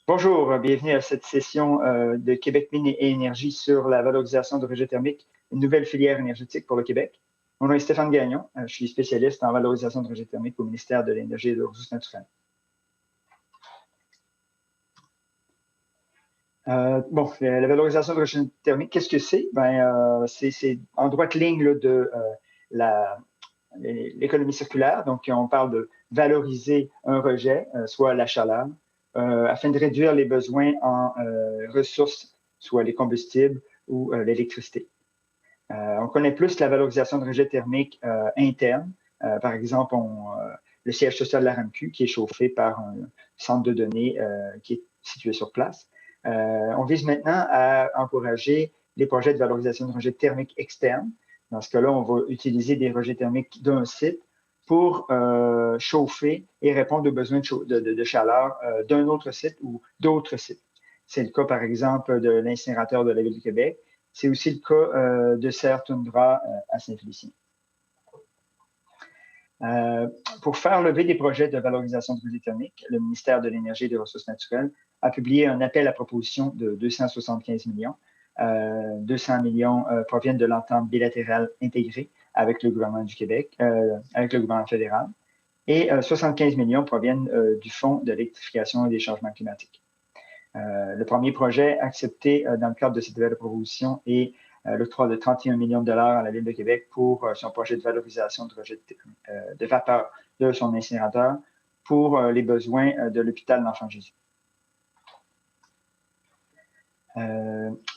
Bonjour, bienvenue à cette session de Québec Mines et Énergie sur la valorisation de rejets thermiques, une nouvelle filière énergétique pour le Québec. Mon nom est Stéphane Gagnon, je suis spécialiste en valorisation de rejets thermiques au ministère de l'Énergie et des Ressources naturelles. La valorisation de rejets thermiques, qu'est-ce que c'est? C'est en droite ligne là, de l'économie circulaire. Donc, on parle de valoriser un rejet, soit la chaleur, afin de réduire les besoins en ressources, soit les combustibles ou l'électricité. On connaît plus la valorisation de rejets thermiques interne. Par exemple, le siège social de la RAMQ, qui est chauffé par un centre de données qui est situé sur place. On vise maintenant à encourager les projets de valorisation de rejets thermiques externes. Dans ce cas-là, on va utiliser des rejets thermiques d'un site pour chauffer et répondre aux besoins de chaleur d'un autre site ou d'autres sites. C'est le cas, par exemple, de l'incinérateur de la Ville de Québec. C'est aussi le cas de Serre Toundra à Saint-Félicien. Pour faire lever des projets de valorisation de rejets thermiques, le ministère de l'Énergie et des Ressources naturelles a publié un appel à proposition de 275 millions. 200 millions proviennent de l'entente bilatérale intégrée avec le gouvernement du Québec, avec le gouvernement fédéral, et 75 millions proviennent du Fonds de l'électrification et des changements climatiques. Le premier projet accepté dans le cadre de cette nouvelle proposition est l'octroi de 31 millions de dollars à la Ville de Québec pour son projet de valorisation de rejet de vapeur de son incinérateur pour les besoins de l'hôpital d'Enfant Jésus.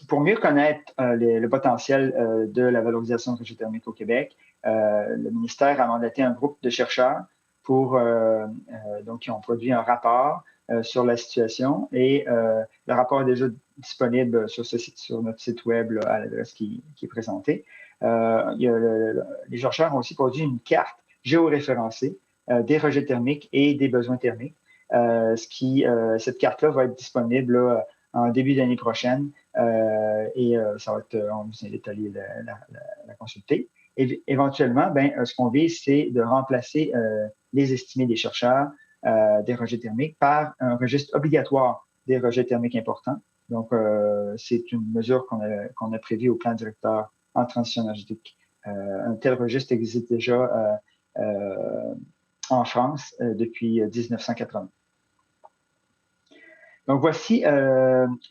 Pour mieux connaître le potentiel de la valorisation de rejets thermiques au Québec, le ministère a mandaté un groupe de chercheurs qui ont produit un rapport sur la situation et le rapport est déjà disponible sur notre site web là, à l'adresse qui est présentée. Les chercheurs ont aussi produit une carte géoréférencée des rejets thermiques et des besoins thermiques. Cette carte-là va être disponible là, en début d'année prochaine ça va être, on vous invite à aller la consulter. Et éventuellement, ce qu'on vise, c'est de remplacer les estimés des chercheurs des rejets thermiques par un registre obligatoire des rejets thermiques importants. Donc, c'est une mesure qu'on a prévue au plan directeur en transition énergétique. Un tel registre existe déjà en France depuis 1980. Donc, voici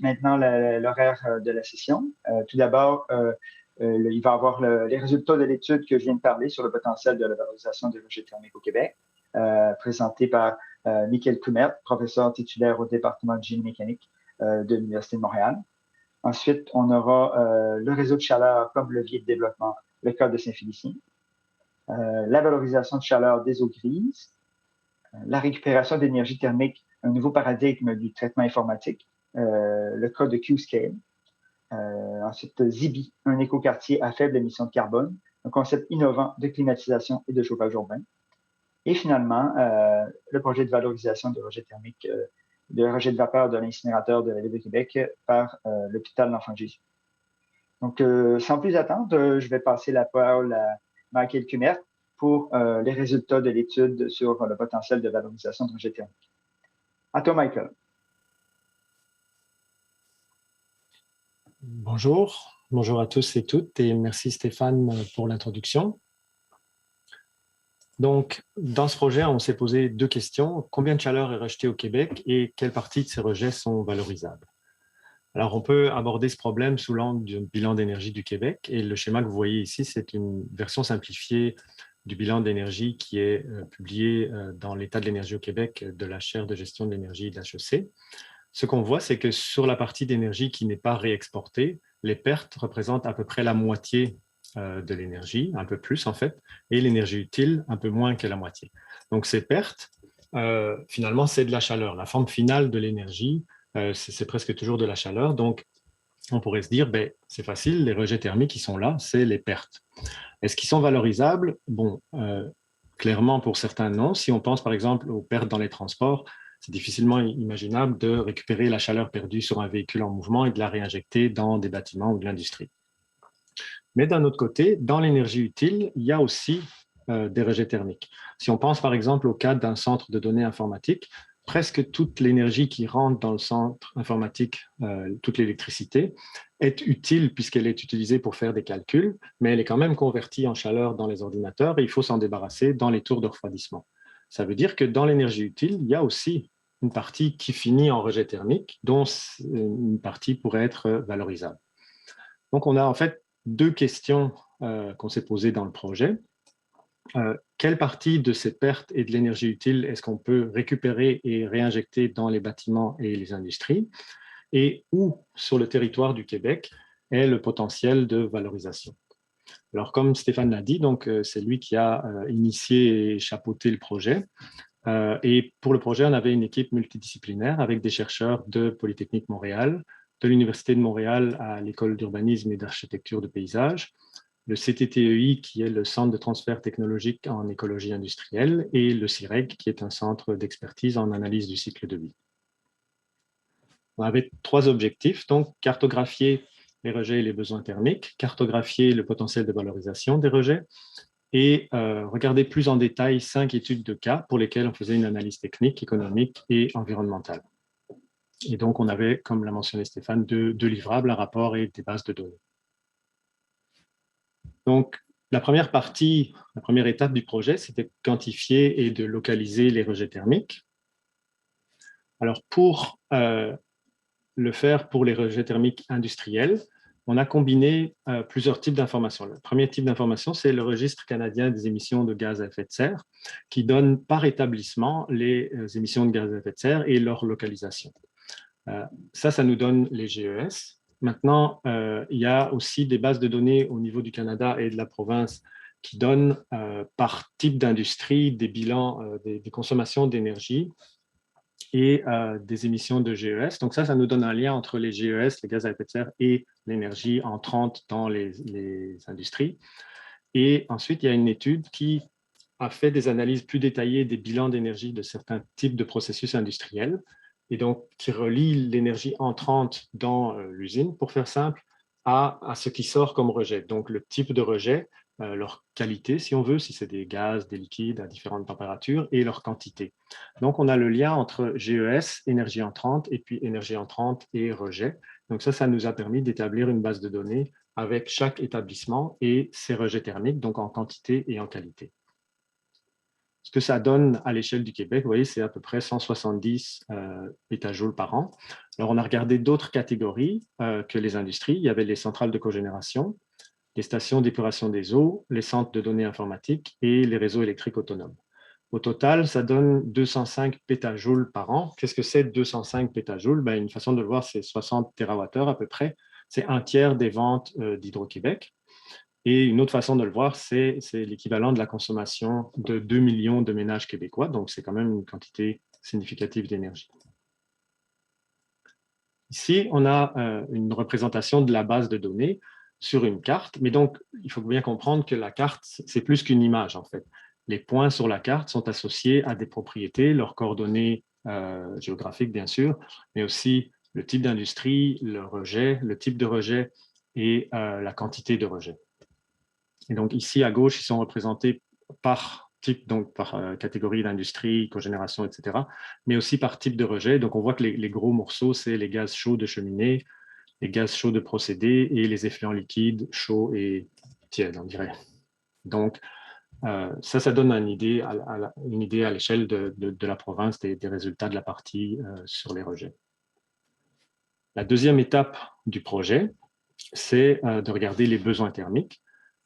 maintenant l'horaire de la session. Tout d'abord, il va y avoir les résultats de l'étude que je viens de parler sur le potentiel de la valorisation des rejets thermiques au Québec, présenté par Michael Kumert, professeur titulaire au département de génie mécanique de l'Université de Montréal. Ensuite, on aura le réseau de chaleur comme levier de développement, le cas de Saint-Félicien, la valorisation de chaleur des eaux grises, la récupération d'énergie thermique, un nouveau paradigme du traitement informatique, le cas de Qscale. Ensuite, Zibi, un écoquartier à faible émission de carbone, un concept innovant de climatisation et de chauffage urbain. Et finalement, le projet de valorisation de rejets thermiques, de rejets de vapeur de l'incinérateur de la Ville de Québec par l'hôpital d'Enfant Jésus. Donc, sans plus attendre, je vais passer la parole à Michael Kumert pour les résultats de l'étude sur le potentiel de valorisation de rejets thermiques. À toi, Michael. Bonjour à tous et toutes et merci Stéphane pour l'introduction. Donc, dans ce projet, on s'est posé deux questions. Combien de chaleur est rejetée au Québec et quelles parties de ces rejets sont valorisables? Alors, on peut aborder ce problème sous l'angle du bilan d'énergie du Québec et le schéma que vous voyez ici, c'est une version simplifiée du bilan d'énergie qui est publié dans l'état de l'énergie au Québec de la chaire de gestion de l'énergie de l'HEC. Ce qu'on voit, c'est que sur la partie d'énergie qui n'est pas réexportée, les pertes représentent à peu près la moitié de l'énergie, un peu plus en fait, et l'énergie utile un peu moins que la moitié. Donc ces pertes, finalement, c'est de la chaleur. La forme finale de l'énergie, c'est presque toujours de la chaleur. Donc on pourrait se dire, c'est facile, les rejets thermiques qui sont là, c'est les pertes. Est-ce qu'ils sont valorisables? Bon, clairement pour certains non. Si on pense par exemple aux pertes dans les transports, c'est difficilement imaginable de récupérer la chaleur perdue sur un véhicule en mouvement et de la réinjecter dans des bâtiments ou de l'industrie. Mais d'un autre côté, dans l'énergie utile, il y a aussi des rejets thermiques. Si on pense par exemple au cas d'un centre de données informatique, presque toute l'énergie qui rentre dans le centre informatique, toute l'électricité, est utile puisqu'elle est utilisée pour faire des calculs, mais elle est quand même convertie en chaleur dans les ordinateurs et il faut s'en débarrasser dans les tours de refroidissement. Ça veut dire que dans l'énergie utile, il y a aussi une partie qui finit en rejet thermique, dont une partie pourrait être valorisable. Donc, on a en fait deux questions qu'on s'est posées dans le projet. Quelle partie de ces pertes et de l'énergie utile est-ce qu'on peut récupérer et réinjecter dans les bâtiments et les industries? Et où, sur le territoire du Québec, est le potentiel de valorisation? Alors, comme Stéphane l'a dit, donc c'est lui qui a initié et chapeauté le projet. Et pour le projet, on avait une équipe multidisciplinaire avec des chercheurs de Polytechnique Montréal, de l'Université de Montréal à l'École d'urbanisme et d'architecture de paysage, le CTTEI, qui est le Centre de transfert technologique en écologie industrielle, et le CIREG, qui est un centre d'expertise en analyse du cycle de vie. On avait trois objectifs, donc cartographier les rejets et les besoins thermiques, cartographier le potentiel de valorisation des rejets, et regarder plus en détail 5 études de cas pour lesquelles on faisait une analyse technique, économique et environnementale. Et donc, on avait, comme l'a mentionné Stéphane, deux livrables, un rapport et des bases de données. Donc, la première partie, la première étape du projet, c'était de quantifier et de localiser les rejets thermiques. Alors, pour le faire pour les rejets thermiques industriels, on a combiné plusieurs types d'informations. Le premier type d'information, c'est le registre canadien des émissions de gaz à effet de serre, qui donne par établissement les émissions de gaz à effet de serre et leur localisation. Ça nous donne les GES. Maintenant, il y a aussi des bases de données au niveau du Canada et de la province qui donnent par type d'industrie des bilans des consommations d'énergie et des émissions de GES. Donc ça nous donne un lien entre les GES, les gaz à effet de serre, et l'énergie entrante dans les industries. Et ensuite, il y a une étude qui a fait des analyses plus détaillées des bilans d'énergie de certains types de processus industriels, et donc qui relie l'énergie entrante dans l'usine, pour faire simple, à ce qui sort comme rejet. Donc le type de rejet, leur qualité, si on veut, si c'est des gaz, des liquides à différentes températures, et leur quantité. Donc on a le lien entre GES, énergie entrante, et puis énergie entrante et rejet. Donc ça nous a permis d'établir une base de données avec chaque établissement et ses rejets thermiques, donc en quantité et en qualité. Ce que ça donne à l'échelle du Québec, vous voyez, c'est à peu près 170 pétajoules par an. Alors, on a regardé d'autres catégories que les industries. Il y avait les centrales de cogénération, les stations d'épuration des eaux, les centres de données informatiques et les réseaux électriques autonomes. Au total, ça donne 205 pétajoules par an. Qu'est-ce que c'est 205 pétajoules? Ben, une façon de le voir, c'est 60 TWh à peu près. C'est un tiers des ventes d'Hydro-Québec. Et une autre façon de le voir, c'est l'équivalent de la consommation de 2 millions de ménages québécois. Donc, c'est quand même une quantité significative d'énergie. Ici, on a une représentation de la base de données sur une carte. Mais donc, il faut bien comprendre que la carte, c'est plus qu'une image, en fait. Les points sur la carte sont associés à des propriétés, leurs coordonnées géographiques, bien sûr, mais aussi le type d'industrie, le rejet, le type de rejet et la quantité de rejet. Et donc ici, à gauche, ils sont représentés par type, donc par catégorie d'industrie, cogénération, etc., mais aussi par type de rejet. Donc on voit que les gros morceaux, c'est les gaz chauds de cheminée, les gaz chauds de procédé et les effluents liquides chauds et tièdes, on dirait. Donc ça donne une idée à l'échelle de la province des résultats de la partie sur les rejets. La deuxième étape du projet, c'est de regarder les besoins thermiques.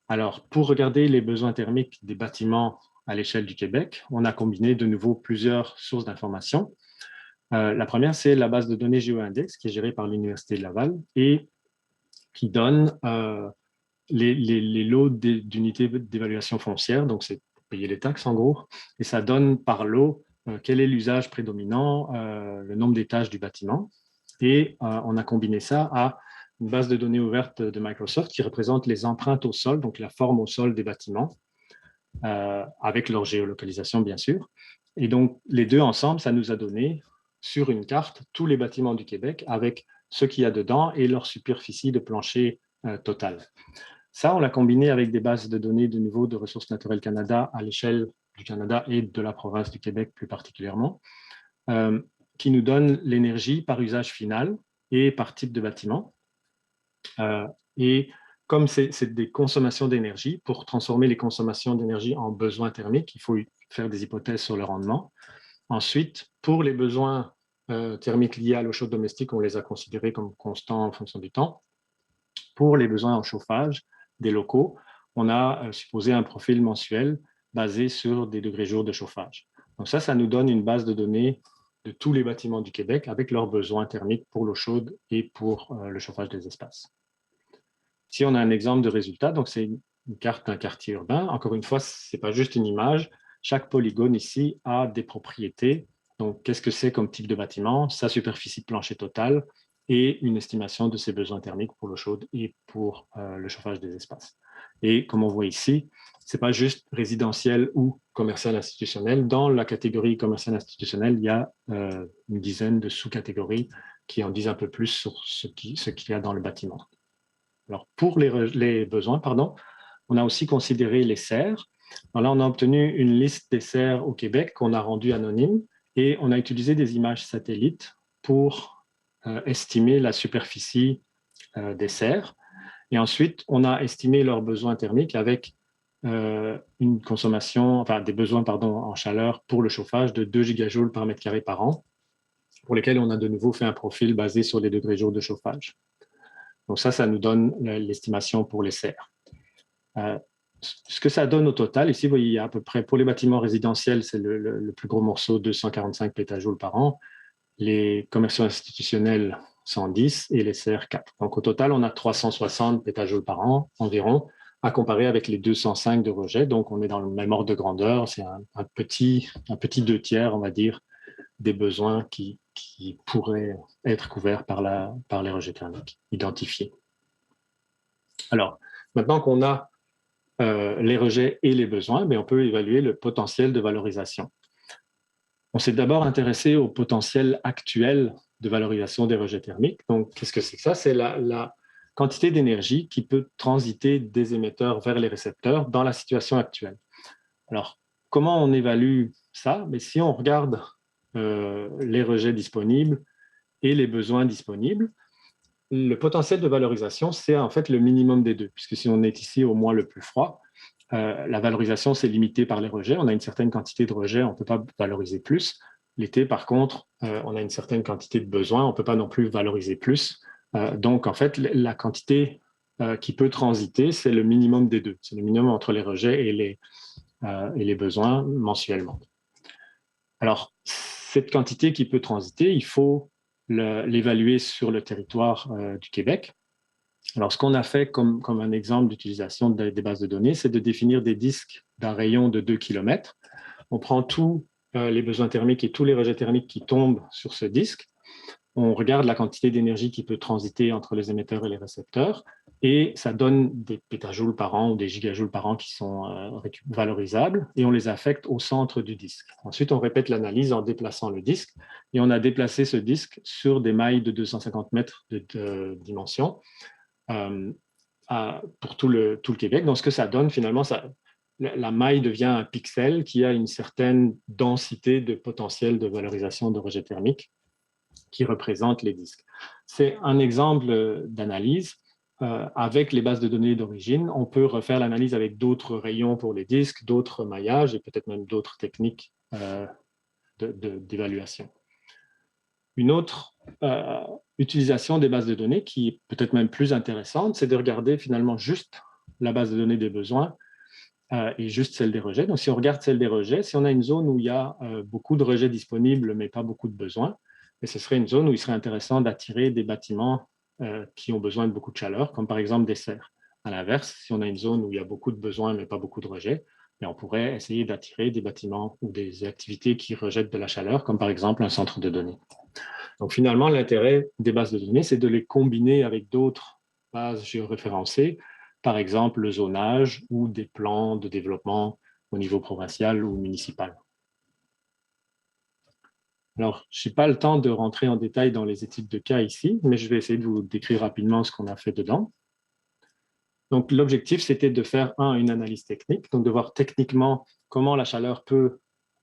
Alors, pour regarder les besoins thermiques des bâtiments à l'échelle du Québec, on a combiné de nouveau plusieurs sources d'informations. La première, c'est la base de données GeoIndex, qui est gérée par l'Université de Laval et qui donne les lots d'unités d'évaluation foncière, donc c'est payer les taxes en gros, et ça donne par lot quel est l'usage prédominant, le nombre d'étages du bâtiment. Et on a combiné ça à une base de données ouverte de Microsoft qui représente les empreintes au sol, donc la forme au sol des bâtiments, avec leur géolocalisation, bien sûr. Et donc, les deux ensemble, ça nous a donné sur une carte tous les bâtiments du Québec avec ce qu'il y a dedans et leur superficie de plancher totale. Ça, on l'a combiné avec des bases de données de niveau de Ressources naturelles Canada à l'échelle du Canada et de la province du Québec plus particulièrement. qui nous donne l'énergie par usage final et par type de bâtiment. Et comme c'est des consommations d'énergie, pour transformer les consommations d'énergie en besoins thermiques, il faut faire des hypothèses sur le rendement. Ensuite, pour les besoins thermiques liés à l'eau chaude domestique, on les a considérés comme constants en fonction du temps. Pour les besoins en chauffage des locaux, on a supposé un profil mensuel basé sur des degrés jours de chauffage. Donc ça nous donne une base de données de tous les bâtiments du Québec avec leurs besoins thermiques pour l'eau chaude et pour le chauffage des espaces. Ici, on a un exemple de résultat. Donc, c'est une carte d'un quartier urbain. Encore une fois, ce n'est pas juste une image. Chaque polygone ici a des propriétés. Donc, qu'est-ce que c'est comme type de bâtiment, sa superficie de plancher totale et une estimation de ses besoins thermiques pour l'eau chaude et pour le chauffage des espaces. Et comme on voit ici, ce n'est pas juste résidentiel ou commercial institutionnel. Dans la catégorie commercial institutionnel, il y a une dizaine de sous-catégories qui en disent un peu plus sur ce qu'il y a dans le bâtiment. Alors, pour les besoins, on a aussi considéré les serres. Alors là, on a obtenu une liste des serres au Québec qu'on a rendue anonyme et on a utilisé des images satellites pour estimer la superficie des serres. Et ensuite, on a estimé leurs besoins thermiques avec une consommation, des besoins en chaleur pour le chauffage de 2 gigajoules par mètre carré par an, pour lesquels on a de nouveau fait un profil basé sur les degrés jours de chauffage. Donc ça nous donne l'estimation pour les serres. Ce que ça donne au total, ici, vous voyez, il y a à peu près, pour les bâtiments résidentiels, c'est le plus gros morceau, 245 pétajoules par an. Les commerciaux institutionnels, 110 et les serres, 4. Donc au total, on a 360 pétajoules par an environ, à comparer avec les 205 de rejet. Donc on est dans le même ordre de grandeur. C'est un petit 2/3, on va dire, des besoins qui pourraient être couverts par les rejets thermiques identifiés. Alors, maintenant qu'on a les rejets et les besoins, on peut évaluer le potentiel de valorisation. On s'est d'abord intéressé au potentiel actuel de valorisation des rejets thermiques. Donc, qu'est-ce que c'est que ça? C'est la quantité d'énergie qui peut transiter des émetteurs vers les récepteurs dans la situation actuelle. Alors, comment on évalue ça? Mais si on regarde les rejets disponibles et les besoins disponibles, le potentiel de valorisation, c'est en fait le minimum des deux, puisque si on est ici au mois le plus froid, la valorisation, c'est limité par les rejets. On a une certaine quantité de rejets, on ne peut pas valoriser plus. L'été, par contre, on a une certaine quantité de besoins, on ne peut pas non plus valoriser plus. Donc, en fait, la quantité qui peut transiter, c'est le minimum des deux. C'est le minimum entre les rejets et les besoins mensuellement. Alors, cette quantité qui peut transiter, il faut l'évaluer sur le territoire du Québec. Alors, ce qu'on a fait comme un exemple d'utilisation des bases de données, c'est de définir des disques d'un rayon de 2 km. On prend tous les besoins thermiques et tous les rejets thermiques qui tombent sur ce disque. On regarde la quantité d'énergie qui peut transiter entre les émetteurs et les récepteurs, et ça donne des pétajoules par an ou des gigajoules par an qui sont valorisables, et on les affecte au centre du disque. Ensuite, on répète l'analyse en déplaçant le disque, et on a déplacé ce disque sur des mailles de 250 mètres de dimension pour tout le Québec. Donc, ce que ça donne, finalement, la maille devient un pixel qui a une certaine densité de potentiel de valorisation de rejet thermique qui représente les disques. C'est un exemple d'analyse. Avec les bases de données d'origine, on peut refaire l'analyse avec d'autres rayons pour les disques, d'autres maillages et peut-être même d'autres techniques d'évaluation. Une autre utilisation des bases de données qui est peut-être même plus intéressante, c'est de regarder finalement juste la base de données des besoins et juste celle des rejets. Donc, si on regarde celle des rejets, si on a une zone où il y a beaucoup de rejets disponibles mais pas beaucoup de besoins, et ce serait une zone où il serait intéressant d'attirer des bâtiments qui ont besoin de beaucoup de chaleur, comme par exemple des serres. À l'inverse, si on a une zone où il y a beaucoup de besoins mais pas beaucoup de rejets, on pourrait essayer d'attirer des bâtiments ou des activités qui rejettent de la chaleur, comme par exemple un centre de données. Donc finalement, l'intérêt des bases de données, c'est de les combiner avec d'autres bases géoréférencées, par exemple le zonage ou des plans de développement au niveau provincial ou municipal. Alors, je n'ai pas le temps de rentrer en détail dans les études de cas ici, mais je vais essayer de vous décrire rapidement ce qu'on a fait dedans. Donc, l'objectif, c'était de faire, une analyse technique, donc de voir techniquement comment la chaleur peut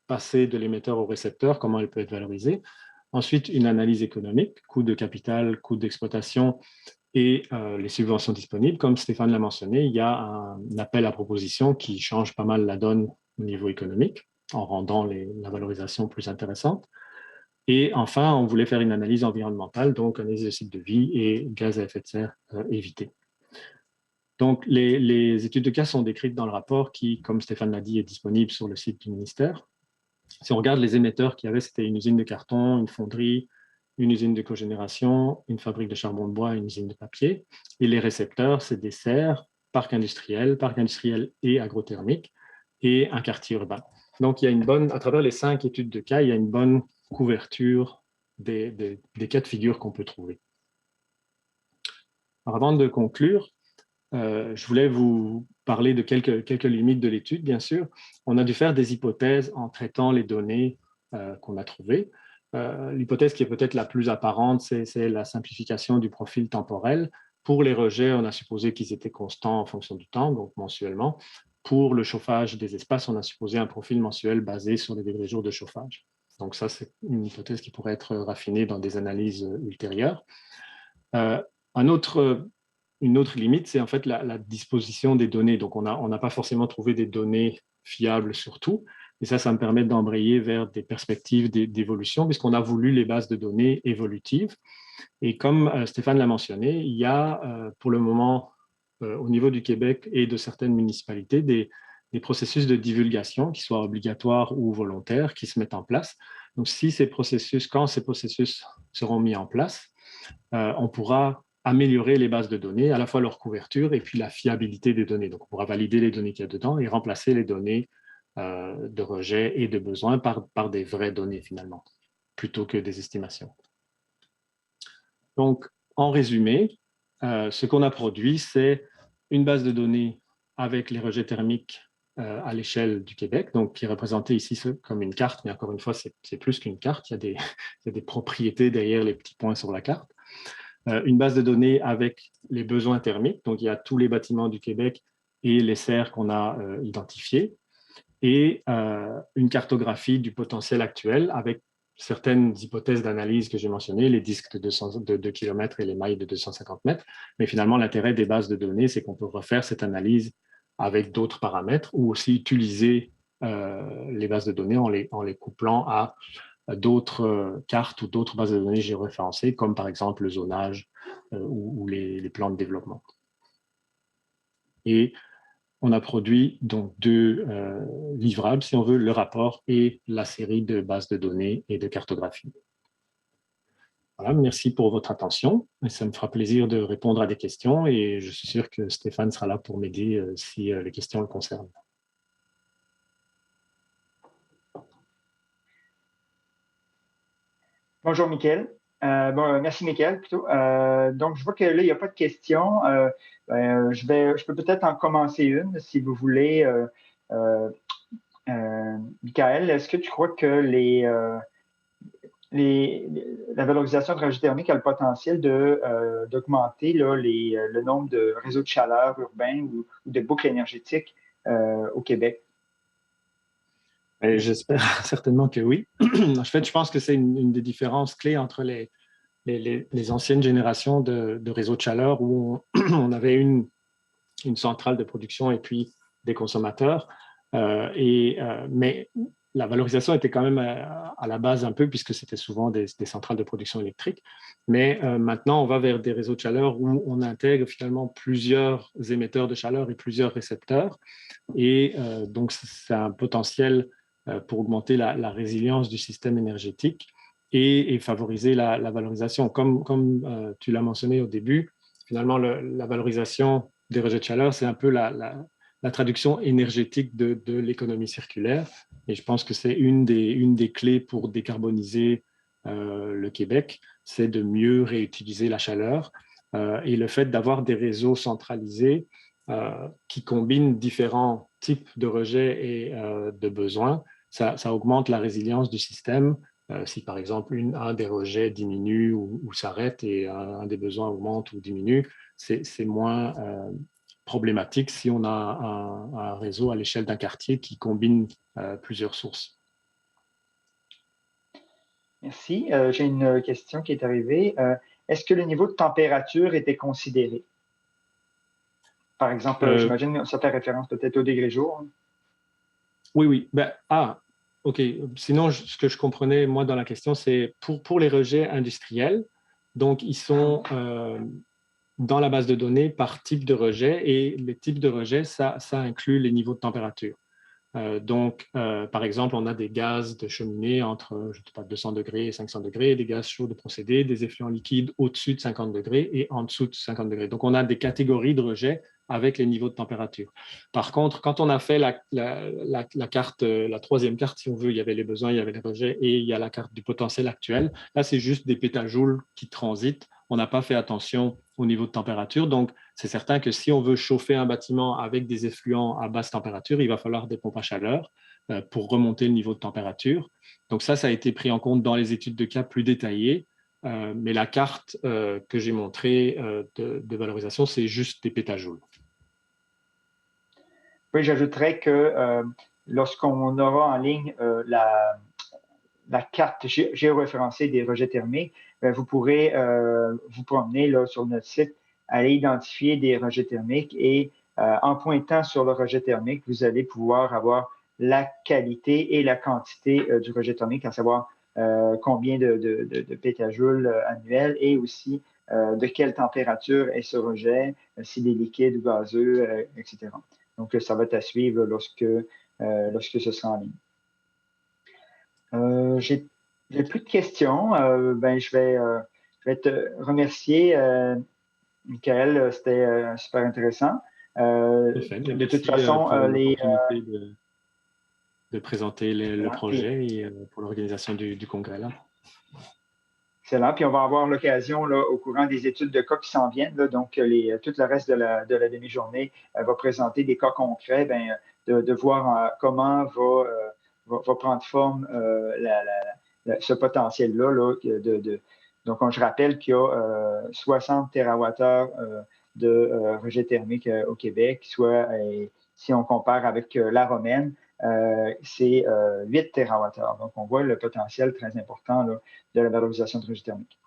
passer de l'émetteur au récepteur, comment elle peut être valorisée. Ensuite, une analyse économique, coût de capital, coût d'exploitation et les subventions disponibles. Comme Stéphane l'a mentionné, il y a un appel à proposition qui change pas mal la donne au niveau économique en rendant la valorisation plus intéressante. Et enfin, on voulait faire une analyse environnementale, donc analyse de cycle de vie et gaz à effet de serre évité. Donc, les études de cas sont décrites dans le rapport qui, comme Stéphane l'a dit, est disponible sur le site du ministère. Si on regarde les émetteurs qu'il y avait, c'était une usine de carton, une fonderie, une usine de cogénération, une fabrique de charbon de bois, une usine de papier. Et les récepteurs, c'est des serres, parc industriel et agrothermique, et un quartier urbain. Donc, il y a une bonne, à travers les 5 études de cas, il y a une bonne couverture des cas de figure qu'on peut trouver. Alors, avant de conclure, je voulais vous parler de quelques limites de l'étude, bien sûr. On a dû faire des hypothèses en traitant les données qu'on a trouvées. L'hypothèse qui est peut-être la plus apparente, c'est la simplification du profil temporel. Pour les rejets, on a supposé qu'ils étaient constants en fonction du temps, donc mensuellement. Pour le chauffage des espaces, on a supposé un profil mensuel basé sur les degrés jours de chauffage. Donc ça, c'est une hypothèse qui pourrait être raffinée dans des analyses ultérieures. Une autre limite, c'est en fait la disposition des données. Donc, on n'a pas forcément trouvé des données fiables sur tout. Et ça me permet d'embrayer vers des perspectives d'évolution, puisqu'on a voulu les bases de données évolutives. Et comme Stéphane l'a mentionné, il y a pour le moment, au niveau du Québec et de certaines municipalités, des processus de divulgation, qui soient obligatoires ou volontaires, qui se mettent en place. Donc, quand ces processus seront mis en place, on pourra améliorer les bases de données, à la fois leur couverture et puis la fiabilité des données. Donc, on pourra valider les données qu'il y a dedans et remplacer les données de rejet et de besoin par des vraies données, finalement, plutôt que des estimations. Donc, en résumé, ce qu'on a produit, c'est une base de données avec les rejets thermiques à l'échelle du Québec, donc qui est représentée ici comme une carte, mais encore une fois, c'est plus qu'une carte, il y a des propriétés derrière les petits points sur la carte. Une base de données avec les besoins thermiques, donc il y a tous les bâtiments du Québec et les serres qu'on a identifiés, et une cartographie du potentiel actuel avec certaines hypothèses d'analyse que j'ai mentionnées, les disques de 2 km et les mailles de 250 mètres. Mais finalement, l'intérêt des bases de données, c'est qu'on peut refaire cette analyse avec d'autres paramètres ou aussi utiliser les bases de données en les couplant à d'autres cartes ou d'autres bases de données géoréférencées, comme par exemple le zonage ou les plans de développement. Et on a produit donc 2 livrables, si on veut, le rapport et la série de bases de données et de cartographie. Voilà, merci pour votre attention. Ça me fera plaisir de répondre à des questions et je suis sûr que Stéphane sera là pour m'aider si les questions le concernent. Bonjour, Mickaël. Merci, Mickaël, plutôt. Donc, je vois que là, il n'y a pas de questions. Je peux peut-être en commencer une, si vous voulez. Mickaël, est-ce que tu crois que la valorisation de rejets thermiques a le potentiel d'augmenter le nombre de réseaux de chaleur urbains ou de boucles énergétiques au Québec? J'espère certainement que oui. En fait, je pense que c'est une des différences clés entre les anciennes générations de réseaux de chaleur où on avait une centrale de production et puis des consommateurs. Mais la valorisation était quand même à la base un peu, puisque c'était souvent des centrales de production électrique. Mais maintenant, on va vers des réseaux de chaleur où on intègre finalement plusieurs émetteurs de chaleur et plusieurs récepteurs. Et donc, c'est un potentiel pour augmenter la résilience du système énergétique et favoriser la valorisation. Comme tu l'as mentionné au début, finalement, la valorisation des rejets de chaleur, c'est un peu la traduction énergétique de l'économie circulaire. Et je pense que c'est une des clés pour décarboniser le Québec, c'est de mieux réutiliser la chaleur. Et le fait d'avoir des réseaux centralisés qui combinent différents types de rejets et de besoins, ça augmente la résilience du système. Si par exemple un des rejets diminue ou s'arrête et un des besoins augmente ou diminue, c'est moins problématique si on a un réseau à l'échelle d'un quartier qui combine plusieurs sources. Merci. J'ai une question qui est arrivée. Est-ce que le niveau de température était considéré? Par exemple, j'imagine ça fait référence peut-être au degré jour. Oui, oui. OK. Sinon, ce que je comprenais, moi, dans la question, c'est pour les rejets industriels. Donc, ils sont dans la base de données par type de rejet et les types de rejet, ça inclut les niveaux de température. Par exemple, on a des gaz de cheminée entre, je sais pas, 200 degrés et 500 degrés, des gaz chauds de procédé, des effluents liquides au-dessus de 50 degrés et en dessous de 50 degrés. Donc, on a des catégories de rejet avec les niveaux de température. Par contre, quand on a fait la carte, la troisième carte, si on veut, il y avait les besoins, il y avait les rejets et il y a la carte du potentiel actuel. Là, c'est juste des pétajoules qui transitent. On n'a pas fait attention au niveau de température. Donc, c'est certain que si on veut chauffer un bâtiment avec des effluents à basse température, il va falloir des pompes à chaleur pour remonter le niveau de température. Donc ça a été pris en compte dans les études de cas plus détaillées. Mais la carte que j'ai montrée de valorisation, c'est juste des pétajoules. Oui, j'ajouterais que lorsqu'on aura en ligne la carte géoréférencée des rejets thermiques, vous pourrez vous promener là, sur notre site, aller identifier des rejets thermiques et en pointant sur le rejet thermique, vous allez pouvoir avoir la qualité et la quantité du rejet thermique, à savoir combien de pétajoules annuels et aussi de quelle température est ce rejet, s'il est liquide ou gazeux, etc. Donc, ça va être à suivre lorsque ce sera en ligne. J'ai plus de questions. Je vais te remercier, Michael. C'était super intéressant. De toute façon, pour l'opportunité de présenter le projet et pour l'organisation du congrès. Là. Excellent. Puis on va avoir l'occasion au courant des études de cas qui s'en viennent. Là, donc, tout le reste de la demi-journée va présenter des cas concrets, de voir comment va prendre forme ce potentiel-là. Donc, je rappelle qu'il y a 60 TWh de rejet thermique au Québec, soit si on compare avec la Romaine, c'est 8 TWh. Donc, on voit le potentiel très important là, de la valorisation de rejet thermique.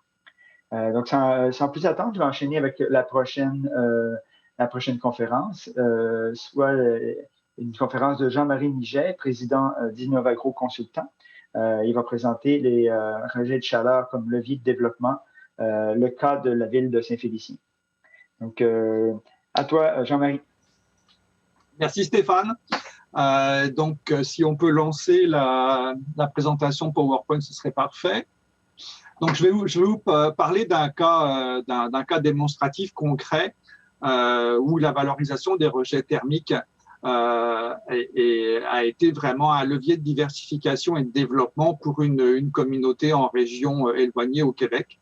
Donc, sans plus attendre, je vais enchaîner avec la prochaine conférence, soit une conférence de Jean-Marie Niget, président d'Innovagro Consultant. Il va présenter les rejets de chaleur comme levier de développement, le cas de la ville de Saint-Félicien. Donc, à toi, Jean-Marie. Merci Stéphane. Si on peut lancer la présentation PowerPoint, ce serait parfait. Donc, je vais vous parler d'un cas démonstratif concret où la valorisation des rejets thermiques a été vraiment un levier de diversification et de développement pour une communauté en région éloignée au Québec.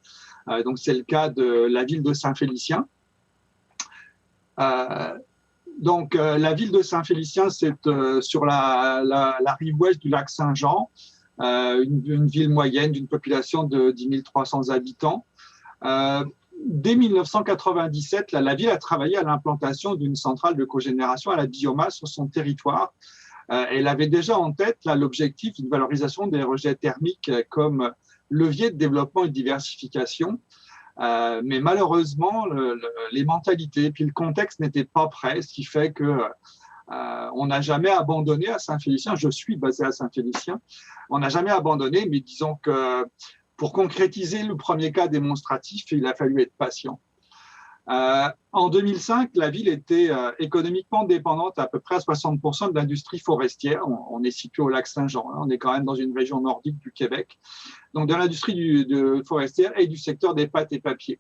Donc, c'est le cas de la ville de Saint-Félicien. La ville de Saint-Félicien, c'est sur la rive ouest du lac Saint-Jean, une ville moyenne d'une population de 10 300 habitants. Dès 1997, la ville a travaillé à l'implantation d'une centrale de cogénération à la biomasse sur son territoire. Elle avait déjà en tête l'objectif d'une valorisation des rejets thermiques comme levier de développement et de diversification. Mais malheureusement, les mentalités puis le contexte n'étaient pas prêts, ce qui fait que on n'a jamais abandonné à Saint-Félicien. Je suis basé à Saint-Félicien. On n'a jamais abandonné, mais disons que pour concrétiser le premier cas démonstratif, il a fallu être patient. En 2005, la ville était économiquement dépendante à peu près à 60% de l'industrie forestière. On est situé au lac Saint-Jean. Hein. On est quand même dans une région nordique du Québec. Donc, de l'industrie forestière et du secteur des pâtes et papiers.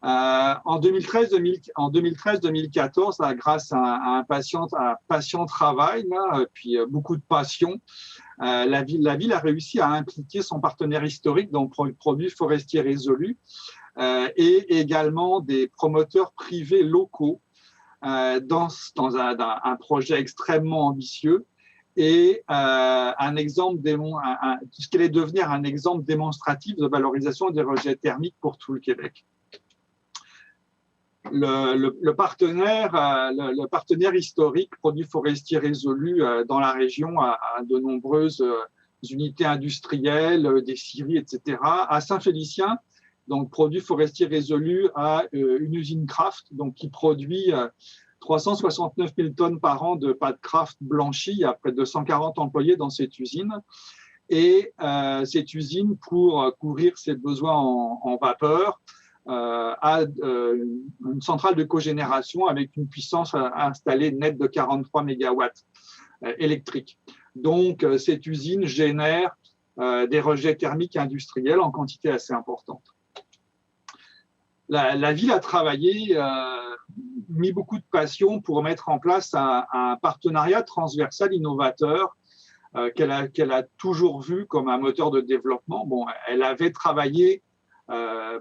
En 2013-2014, grâce à un patient travail, puis beaucoup de passion, la ville a réussi à impliquer son partenaire historique dans le produit forestier résolu et également des promoteurs privés locaux dans un projet extrêmement ambitieux et ce qui allait devenir un exemple démonstratif de valorisation des rejets thermiques pour tout le Québec. Le partenaire historique Produits forestiers résolus dans la région a de nombreuses unités industrielles, des scieries, etc. À Saint-Félicien, donc produit forestier résolu à une usine Kraft, donc qui produit 369 000 tonnes par an de pâte Kraft blanchie. Il y a près de 140 employés dans cette usine. Et cette usine, pour couvrir ses besoins en vapeur, a une centrale de cogénération avec une puissance installée nette de 43 mégawatts électriques. Donc, cette usine génère des rejets thermiques industriels en quantité assez importante. La ville a travaillé, mis beaucoup de passion pour mettre en place un partenariat transversal innovateur qu'elle a toujours vu comme un moteur de développement. Bon, elle avait travaillé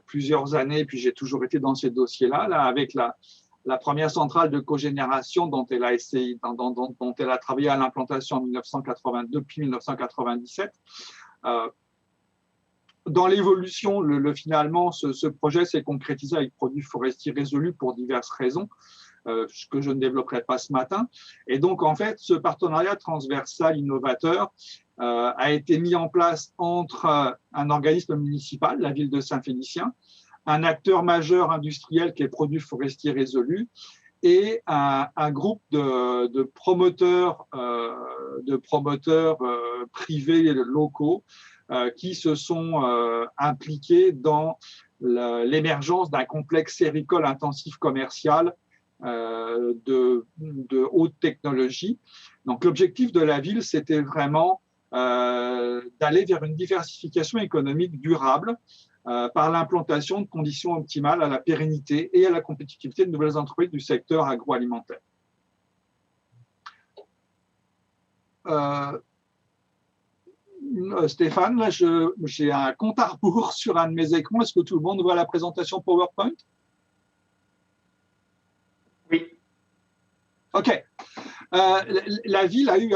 plusieurs années, puis j'ai toujours été dans ces dossiers-là, avec la première centrale de cogénération dont elle a travaillé à l'implantation en 1982 puis 1997. Dans l'évolution, finalement, ce projet s'est concrétisé avec Produits forestiers résolus pour diverses raisons, que je ne développerai pas ce matin. Et donc, en fait, ce partenariat transversal innovateur a été mis en place entre un organisme municipal, la ville de Saint-Félicien, un acteur majeur industriel qui est Produits forestiers résolus, et un groupe de promoteurs privés locaux qui se sont impliqués dans l'émergence d'un complexe séricole intensif commercial de haute technologie. Donc, l'objectif de la ville, c'était vraiment d'aller vers une diversification économique durable par l'implantation de conditions optimales à la pérennité et à la compétitivité de nouvelles entreprises du secteur agroalimentaire. Stéphane, là, j'ai un compte à rebours sur un de mes écrans. Est-ce que tout le monde voit la présentation PowerPoint? Oui. OK. La ville a eu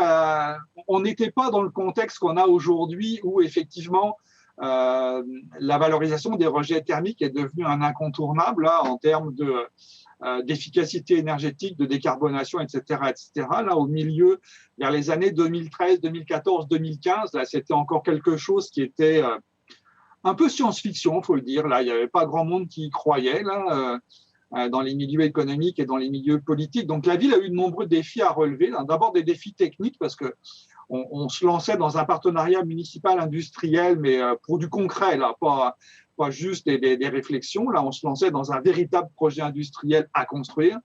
on n'était pas dans le contexte qu'on a aujourd'hui où effectivement la valorisation des rejets thermiques est devenue un incontournable là, en termes d'efficacité énergétique, de décarbonation, etc., etc. Là, au milieu, vers les années 2013, 2014, 2015, là, c'était encore quelque chose qui était un peu science-fiction, il faut le dire. Là, il n'y avait pas grand monde qui y croyait là, dans les milieux économiques et dans les milieux politiques. Donc, la ville a eu de nombreux défis à relever. D'abord, des défis techniques, parce que on se lançait dans un partenariat municipal industriel, mais pour du concret, là, pas juste des réflexions. Là, on se lançait dans un véritable projet industriel à construire.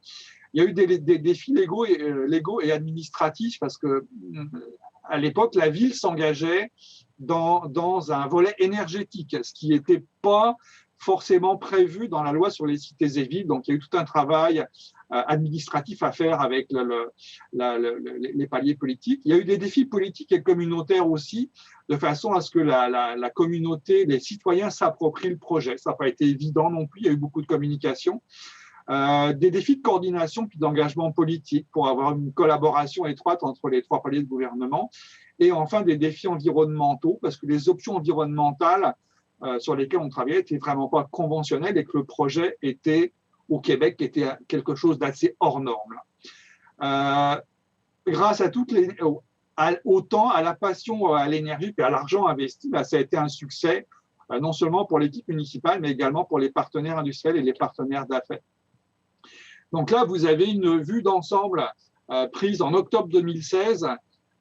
Il y a eu des défis légaux et administratifs parce que à l'époque, la ville s'engageait dans un volet énergétique, ce qui n'était pas forcément prévu dans la loi sur les cités et villes. Donc, il y a eu tout un travail administratif à faire avec les paliers politiques. Il y a eu des défis politiques et communautaires aussi, de façon à ce que la communauté, les citoyens s'approprient le projet. Ça n'a pas été évident non plus, il y a eu beaucoup de communication. Des défis de coordination puis d'engagement politique pour avoir une collaboration étroite entre les trois paliers de gouvernement. Et enfin, des défis environnementaux, parce que les options environnementales sur lesquelles on travaillait n'étaient vraiment pas conventionnelles et que le projet était au Québec qui était quelque chose d'assez hors norme. Grâce à autant à la passion, à l'énergie et à l'argent investi, ça a été un succès, non seulement pour l'équipe municipale, mais également pour les partenaires industriels et les partenaires d'affaires. Donc là, vous avez une vue d'ensemble prise en octobre 2016,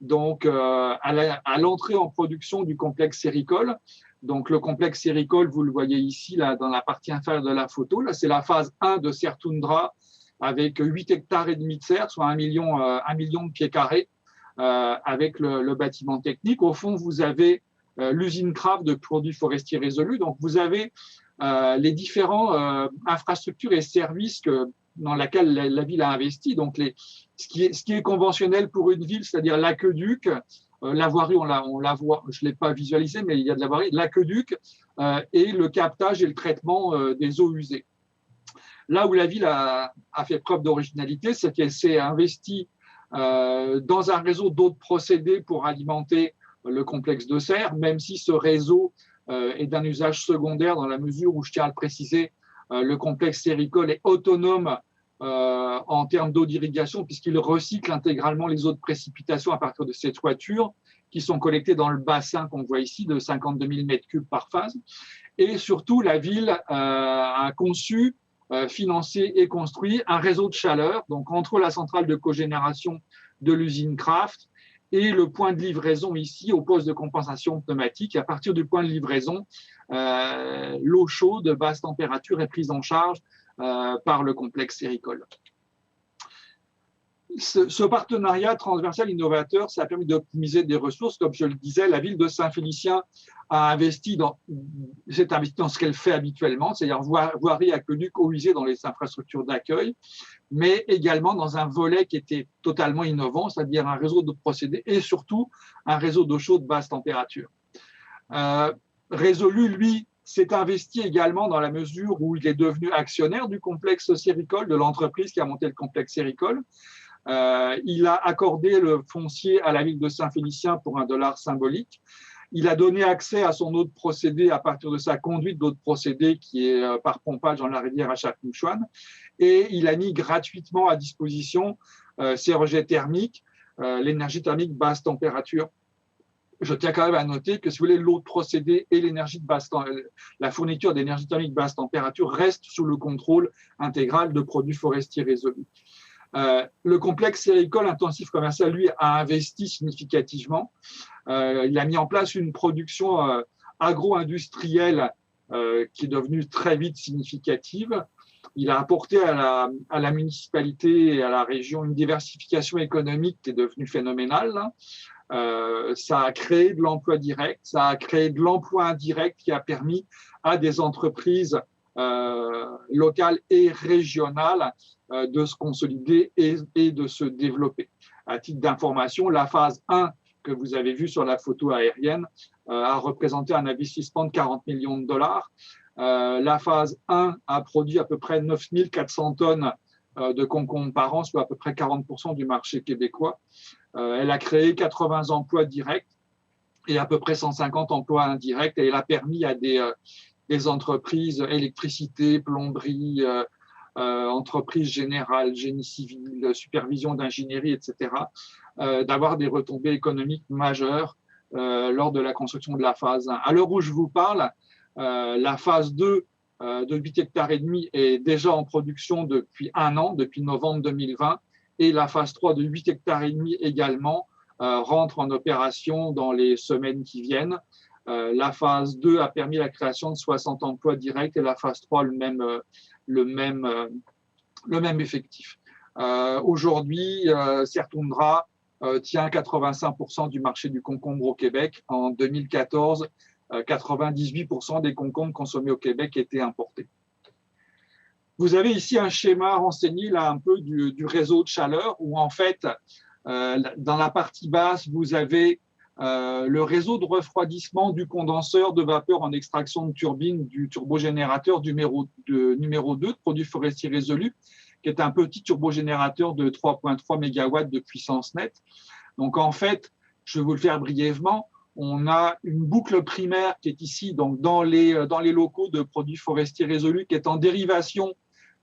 donc à l'entrée en production du complexe séricole. Donc, le complexe séricole, vous le voyez ici, là, dans la partie inférieure de la photo. Là, c'est la phase 1 de Serre Toundra avec 8 hectares et demi de serre, soit 1 million de pieds carrés, avec le bâtiment technique. Au fond, vous avez l'usine Kraft de produits forestiers résolus. Donc, vous avez les différents infrastructures et services dans lesquels la ville a investi. Donc, ce qui est conventionnel pour une ville, c'est-à-dire l'aqueduc, la voirie, on la voit, je ne l'ai pas visualisé, mais il y a de la voirie, l'aqueduc et le captage et le traitement des eaux usées. Là où la ville a fait preuve d'originalité, c'est qu'elle s'est investie dans un réseau d'autres procédés pour alimenter le complexe de serre, même si ce réseau est d'un usage secondaire dans la mesure où, je tiens à le préciser, le complexe séricole est autonome en termes d'eau d'irrigation puisqu'il recycle intégralement les eaux de précipitation à partir de ses toitures qui sont collectés dans le bassin qu'on voit ici de 52 000 m3 par phase. Et surtout, la ville a conçu, financé et construit un réseau de chaleur, donc entre la centrale de cogénération de l'usine Kraft et le point de livraison ici au poste de compensation pneumatique. À partir du point de livraison, l'eau chaude basse température est prise en charge par le complexe séricole. Ce partenariat transversal innovateur, ça a permis d'optimiser des ressources. Comme je le disais, la ville de Saint-Félicien a investi dans ce qu'elle fait habituellement, c'est-à-dire voirie, aqueduc, eaux usées dans les infrastructures d'accueil, mais également dans un volet qui était totalement innovant, c'est-à-dire un réseau de procédés et surtout un réseau d'eau chaude basse température. Résolu, lui, s'est investi également dans la mesure où il est devenu actionnaire du complexe séricole, de l'entreprise qui a monté le complexe séricole. Il a accordé le foncier à la ville de Saint-Félicien pour $1 symbolique. Il a donné accès à son eau de procédé à partir de sa conduite d'eau de procédé qui est par pompage dans la rivière à Chapmouchouane. Et il a mis gratuitement à disposition ses rejets thermiques, l'énergie thermique basse température. Je tiens quand même à noter que si vous voulez, l'eau de procédé et la fourniture d'énergie thermique basse température restent sous le contrôle intégral de Produits Forestiers Résolus. Le complexe séricole intensif commercial, lui, a investi significativement. Il a mis en place une production agro-industrielle qui est devenue très vite significative. Il a apporté à la municipalité et à la région une diversification économique qui est devenue phénoménale. Ça a créé de l'emploi direct, ça a créé de l'emploi indirect qui a permis à des entreprises locales et régionales de se consolider et de se développer. À titre d'information, la phase 1 que vous avez vue sur la photo aérienne a représenté un investissement de $40 millions. La phase 1 a produit à peu près 9 400 tonnes de concombres par an, soit à peu près 40% du marché québécois. Elle a créé 80 emplois directs et à peu près 150 emplois indirects, et elle a permis à des entreprises, électricité, plomberie, entreprises générales, génie civil, supervision d'ingénierie, etc., d'avoir des retombées économiques majeures lors de la construction de la phase 1. À l'heure où je vous parle, la phase 2 de 8 hectares et demi est déjà en production depuis 1 an, depuis novembre 2020, et la phase 3 de 8 hectares et demi également rentre en opération dans les semaines qui viennent. La phase 2 a permis la création de 60 emplois directs et la phase 3 le même effectif. Aujourd'hui, Sertundra tient 85% du marché du concombre au Québec. En 2014, 98% des concombres consommés au Québec étaient importés. Vous avez ici un schéma renseigné là un peu du réseau de chaleur où en fait, dans la partie basse, vous avez le réseau de refroidissement du condenseur de vapeur en extraction de turbine du turbogénérateur numéro 2 de Produits Forestiers Résolus, qui est un petit turbogénérateur de 3,3 MW de puissance nette. Donc en fait, je vais vous le faire brièvement, on a une boucle primaire qui est ici, donc dans les locaux de Produits Forestiers Résolus, qui est en dérivation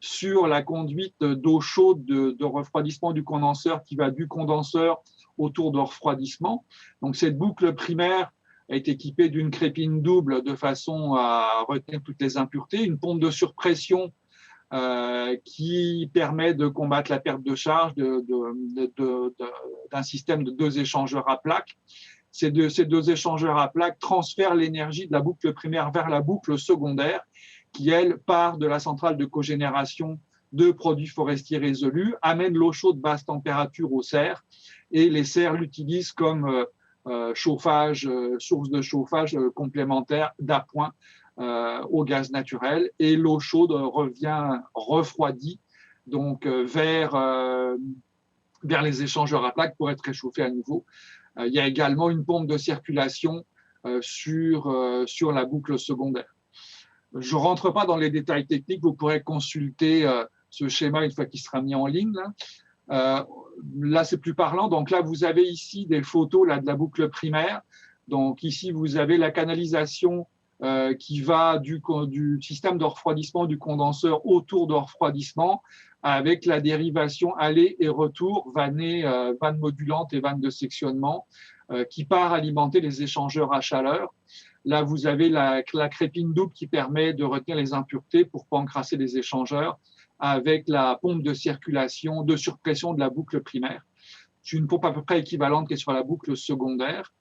sur la conduite d'eau chaude de refroidissement du condenseur qui va du condenseur autour de refroidissement. Donc cette boucle primaire est équipée d'une crépine double de façon à retenir toutes les impuretés, une pompe de surpression qui permet de combattre la perte de charge d'un système de 2 échangeurs à plaques. Ces deux échangeurs à plaques transfèrent l'énergie de la boucle primaire vers la boucle secondaire qui, elle, part de la centrale de cogénération de Produits Forestiers Résolus, amène l'eau chaude basse température aux serres et les serres l'utilisent comme chauffage, source de chauffage complémentaire d'appoint au gaz naturel, et l'eau chaude revient refroidie donc vers les échangeurs à plaques pour être réchauffée à nouveau. Il y a également une pompe de circulation sur la boucle secondaire. Je ne rentre pas dans les détails techniques, vous pourrez consulter ce schéma une fois qu'il sera mis en ligne. Là, c'est plus parlant. Donc là, vous avez ici des photos là, de la boucle primaire. Donc ici, vous avez la canalisation qui va du système de refroidissement du condenseur autour de refroidissement avec la dérivation aller et retour, vanne modulante et vanne de sectionnement qui part alimenter les échangeurs à chaleur. Là, vous avez la crépine double qui permet de retenir les impuretés pour pas encrasser les échangeurs avec la pompe de circulation, de surpression de la boucle primaire. C'est une pompe à peu près équivalente qui est sur la boucle secondaire.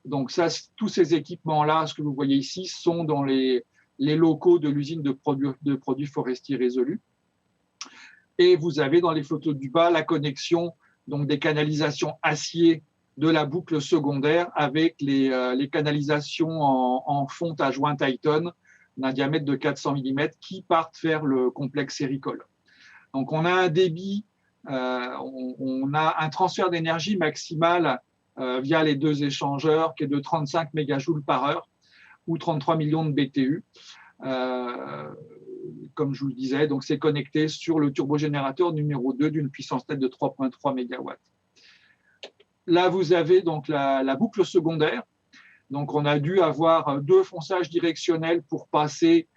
Donc ça, tous ces équipements-là, ce que vous voyez ici, sont dans les locaux de l'usine de produits forestiers résolus. Et vous avez dans les photos du bas la connexion donc des canalisations acier de la boucle secondaire avec les canalisations en fonte à joint Titan d'un diamètre de 400 mm qui partent vers le complexe séricole. Donc on a un débit, on a un transfert d'énergie maximal via les deux échangeurs qui est de 35 mégajoules par heure ou 33 millions de BTU. Comme je vous le disais, donc c'est connecté sur le turbogénérateur numéro 2 d'une puissance nette de 3,3 MW. Là, vous avez donc la boucle secondaire. Donc, on a dû avoir 2 fonçages directionnels pour passer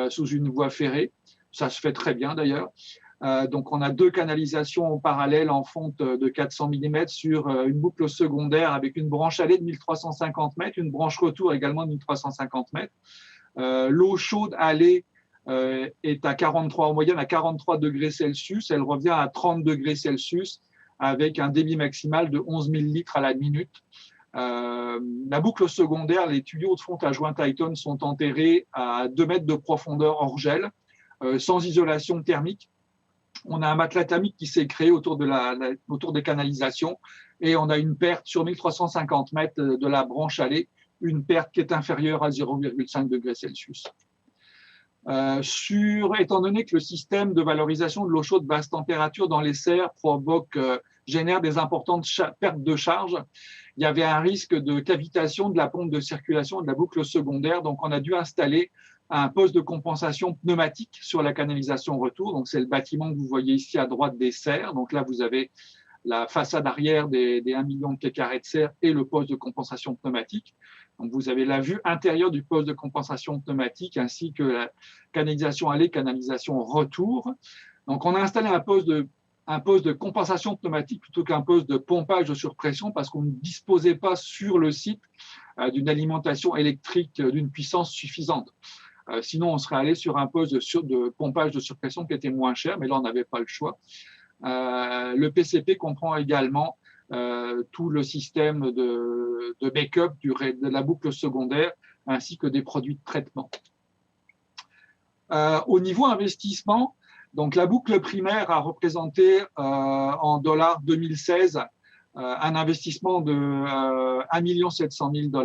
sous une voie ferrée. Ça se fait très bien d'ailleurs. Donc, on a 2 canalisations en parallèle en fonte de 400 mm sur une boucle secondaire avec une branche allée de 1350 mètres, une branche retour également de 1350 mètres. L'eau chaude allée est à 43, en moyenne à 43 degrés Celsius. Elle revient à 30 degrés Celsius avec un débit maximal de 11 000 litres à la minute. La boucle secondaire, les tuyaux de fonte à joint Titan sont enterrés à 2 mètres de profondeur hors gel, sans isolation thermique. On a un matelas thermique qui s'est créé autour des canalisations et on a une perte sur 1350 mètres de la branche allée, une perte qui est inférieure à 0,5 degrés Celsius. Étant donné que le système de valorisation de l'eau chaude basse température dans les serres génère des importantes pertes de charge, il y avait un risque de cavitation de la pompe de circulation de la boucle secondaire. Donc, on a dû installer un poste de compensation pneumatique sur la canalisation retour. Donc, c'est le bâtiment que vous voyez ici à droite des serres. Donc là, vous avez la façade arrière des 1 million de pieds carrés de serre et le poste de compensation pneumatique. Donc, vous avez la vue intérieure du poste de compensation pneumatique ainsi que la canalisation aller, canalisation retour. Donc, on a installé un poste de compensation pneumatique plutôt qu'un poste de pompage de surpression parce qu'on ne disposait pas sur le site d'une alimentation électrique d'une puissance suffisante. Sinon, on serait allé sur un poste de pompage de surpression qui était moins cher, mais là, on n'avait pas le choix. Le PCP comprend également tout le système de backup de la boucle secondaire ainsi que des produits de traitement. Au niveau investissement, donc la boucle primaire a représenté en dollars 2016 un investissement de 1 700 000 $.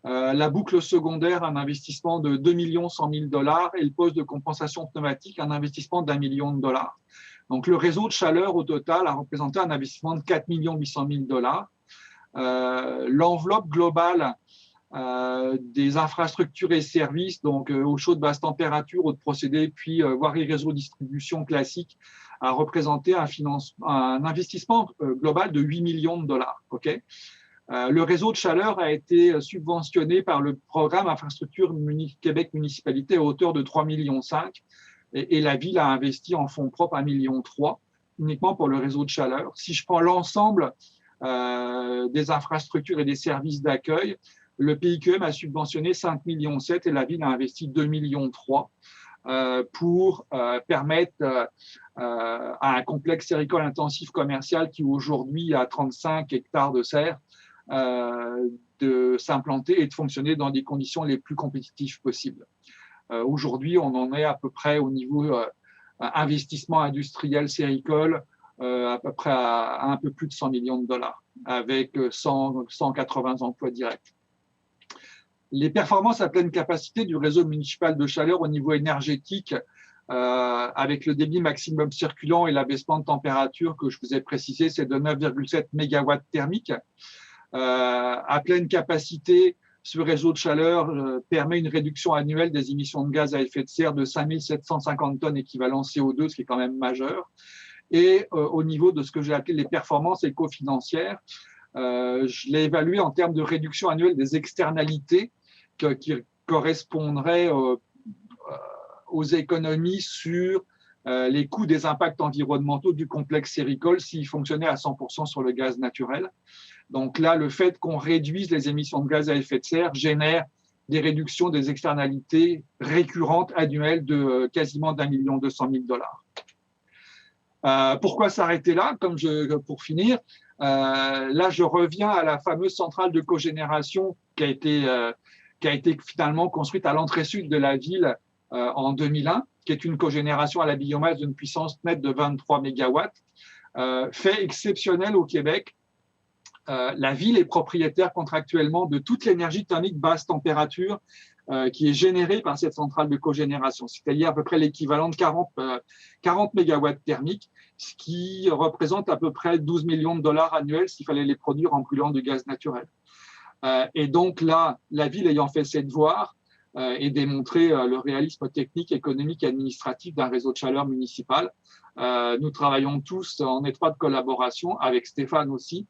La boucle secondaire, un investissement de 2 100 000 $ et le poste de compensation pneumatique, un investissement d'1 million de $. Donc, le réseau de chaleur au total a représenté un investissement de 4 800 000 $. L'enveloppe globale des infrastructures et services, donc eau chaude basse température, eau de procédé, puis voirie réseau distribution classique, a représenté un investissement global de 8 millions de $. Okay. Le réseau de chaleur a été subventionné par le programme Infrastructure Québec Municipalité à hauteur de 3,5 millions et la ville a investi en fonds propres 1,3 million uniquement pour le réseau de chaleur. Si je prends l'ensemble des infrastructures et des services d'accueil, le PIQM a subventionné 5,7 millions et la ville a investi 2,3 millions pour permettre à un complexe séricole intensif commercial qui aujourd'hui a 35 hectares de serre de s'implanter et de fonctionner dans des conditions les plus compétitives possibles. Aujourd'hui, on en est à peu près au niveau investissement industriel séricole, à peu près à un peu plus de 100 millions de $, avec 180 emplois directs. Les performances à pleine capacité du réseau municipal de chaleur au niveau énergétique, avec le débit maximum circulant et l'abaissement de température que je vous ai précisé, c'est de 9,7 MW thermiques. À pleine capacité, ce réseau de chaleur permet une réduction annuelle des émissions de gaz à effet de serre de 5 750 tonnes équivalent CO2, ce qui est quand même majeur. Et au niveau de ce que j'ai appelé les performances éco-financières, je l'ai évalué en termes de réduction annuelle des externalités qui correspondraient aux économies sur les coûts des impacts environnementaux du complexe séricole s'il fonctionnait à 100% sur le gaz naturel. Donc là, le fait qu'on réduise les émissions de gaz à effet de serre génère des réductions des externalités récurrentes annuelles de quasiment $1,2 million. Pourquoi s'arrêter là? Pour finir, là, je reviens à la fameuse centrale de cogénération qui a été finalement construite à l'entrée sud de la ville en 2001, qui est une cogénération à la biomasse d'une puissance nette de 23 mégawatts. Fait exceptionnel au Québec, la ville est propriétaire contractuellement de toute l'énergie thermique basse température qui est générée par cette centrale de cogénération, c'est-à-dire à peu près l'équivalent de 40 mégawatts thermiques, ce qui représente à peu près 12 millions de dollars annuels s'il fallait les produire en brûlant du gaz naturel. Et donc là, la ville ayant fait ses devoirs et démontré le réalisme technique, économique et administratif d'un réseau de chaleur municipal, nous travaillons tous en étroite collaboration avec Stéphane aussi